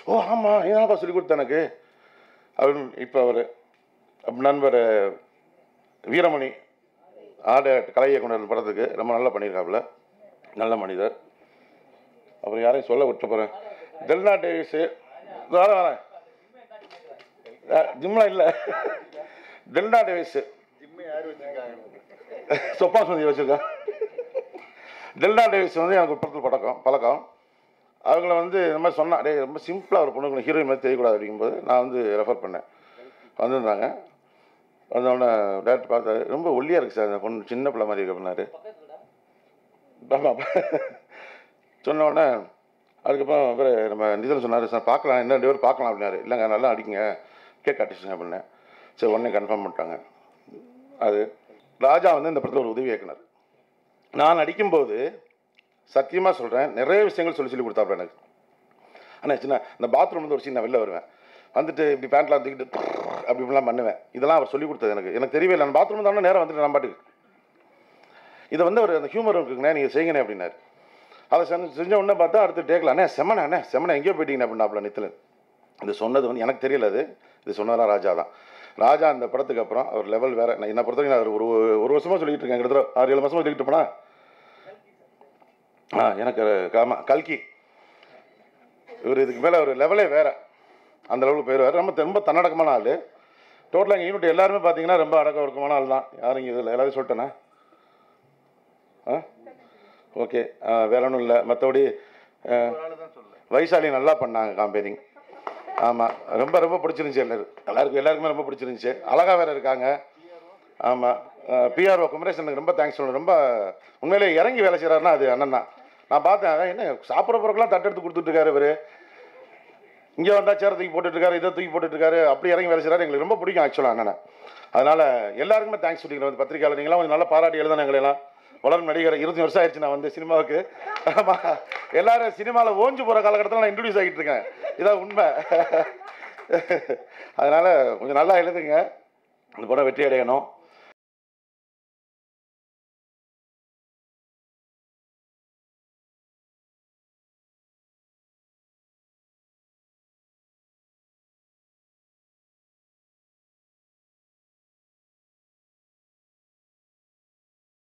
ஓ ஆமாம் இதனால்ப்பா சொல்லி கொடுத்தேன் எனக்கு அப்படின்னு. இப்போ அவர் நண்பர் வீரமணி ஆட கலை இயக்குனர் படத்துக்கு ரொம்ப நல்லா பண்ணியிருக்காப்புல, நல்ல மனிதர். அப்புறம் யாரையும் சொல்ல விட்டு போகிறேன். டெல்னா டேவிஸு வரேன் ஜிம்லாம் இல்லை. டெல்னா டேவிஸு சொப்பா சந்தி வச்சுருக்கேன். டெல்னா டேவிஸ் வந்து எனக்கு ஒரு படத்தில் பழக்கம். அவங்கள வந்து இந்த மாதிரி சொன்னா, டே ரொம்ப சிம்பிளாக ஒரு பொண்ணுங்களை ஹீரோயின் மாதிரி தெரியக்கூடாது அப்படிங்கும்போது நான் வந்து ரெஃபர் பண்ணேன். வந்திருந்தாங்க. வந்தோடனே டேரக்டர் பார்த்தாரு, ரொம்ப ஒல்லியாக இருக்குது சார் அந்த பொண்ணு, சின்ன பிள்ளை மாதிரி இருக்கு அப்படின்னாரு. ஆமாம் சொன்னோடனே அதுக்கப்புறம் அப்புறம் நம்ம நிதில் சொன்னார், சார் பார்க்கலாம் என்ன 2 பேர் பார்க்கலாம் அப்படின்னாரு. இல்லைங்க நல்லா அடிங்க கேக் ஆர்டிஸ்ட்டுங்க அப்படின்னேன். சரி உடனே கன்ஃபார்ம் பண்ணிட்டாங்க. அது ராஜா வந்து இந்த படத்தில் ஒரு உதவி இயக்குனர். நான் நடிக்கும்போது சத்தியமாக சொல்கிறேன் நிறைய விஷயங்கள் சொல்லி கொடுத்தாப்புல எனக்கு. ஆனால் சின்ன இந்த பாத்ரூம் வந்து ஒரு சீன் நான் வெளில வருவேன், வந்துட்டு இப்படி பேண்ட்லாம் தூக்கிட்டு அப்படி இப்படிலாம் பண்ணுவேன். இதெல்லாம் அவர் சொல்லிக் கொடுத்தது எனக்கு தெரியவே இல்லை. நான் பாத்ரூம் தானே நேரம் வந்துட்டு நான் பாட்டுக்கு இதை வந்து அவர் அந்த ஹியூமர் இருக்குங்கண்ணே நீங்கள் செய்யுங்கண்ணே அப்படின்னாரு. அதை செஞ்ச உடனே பார்த்தா அடுத்து டேக்கில் அண்ணே செம்மண்ணே எங்கேயோ போயிட்டீங்கண்ணே அப்படின்னாப்புல நித்திலன். இது சொன்னது வந்து எனக்கு தெரியல, இது சொன்னதெல்லாம் ராஜா தான். ராஜா அந்த படத்துக்கு அப்புறம் அவர் லெவல் வேறு. நான் என்னை பொறுத்தவரைக்கும் அவர் ஒரு வருஷமாக சொல்லிகிட்டு இருக்கேன், கிட்டத்தட்ட 6-7 மாதமாக சொல்லிக்கிட்டு போனா. எனக்கு கல்கி இவர் இதுக்கு மேலே ஒரு லெவலே வேறு, அந்த லெவலுக்கு போயிடுவார். ரொம்ப தன்னடக்கமான ஆள். டோட்டலாக எங்கள் யூனிட் எல்லாருமே பார்த்தீங்கன்னா ரொம்ப அடக்க ஒடுக்கமான ஆள் தான். யாரும் இங்கே இதில் எல்லாரும் சொல்லிட்டேண்ணா. ஓகே வேற ஒன்றும் இல்லை. மற்றபடி வைசாலி நல்லா பண்ணாங்க காம்பேரிங். ஆமாம் ரொம்ப பிடிச்சிருந்துச்சி. எல்லாருக்குமே ரொம்ப பிடிச்சிருந்துச்சி. அழகாக வேறு இருக்காங்க. ஆமாம் பிஆர்ஓ குமரேசனுக்கு ரொம்ப தேங்க்ஸ் சொல்லணும். ரொம்ப உண்மையிலே இறங்கி வேலை செய்கிறாருன்னா அது அண்ணன் தான். நான் பார்த்தேன் என்ன சாப்பிட்ற பிறகுலாம் தட்டு எடுத்து கொடுத்துட்ருக்காரு இவர். இங்கே வந்தால் சேர தூக்கி போட்டுட்ருக்காரு, இதை தூக்கி போட்டுட்ருக்காரு, அப்படி இறங்கி வேலை செய்கிறாரு. எங்களுக்கு ரொம்ப பிடிக்கும் ஆக்சுவலாக அண்ணனை. அதனால் எல்லாருக்குமே தேங்க்ஸ் சொல்லிக்கிறேன். வந்து பத்திரிக்கையாளர் நீங்களாம் கொஞ்சம் நல்லா பாராட்டி எழுதானே எங்களெல்லாம். வளரும் நடிகர் 20 வருஷம் ஆயிடுச்சு நான் வந்து சினிமாவுக்கு. ஆமாம் எல்லாரும் சினிமாவில் ஓஞ்சு போகிற காலகட்டத்தில் நான் இன்ட்ரடியூஸ் ஆகிட்டு இருக்கேன். இதான் உண்மை. அதனால் கொஞ்சம் நல்லா எழுதுங்க, இந்த படம் வெற்றி அடையணும்.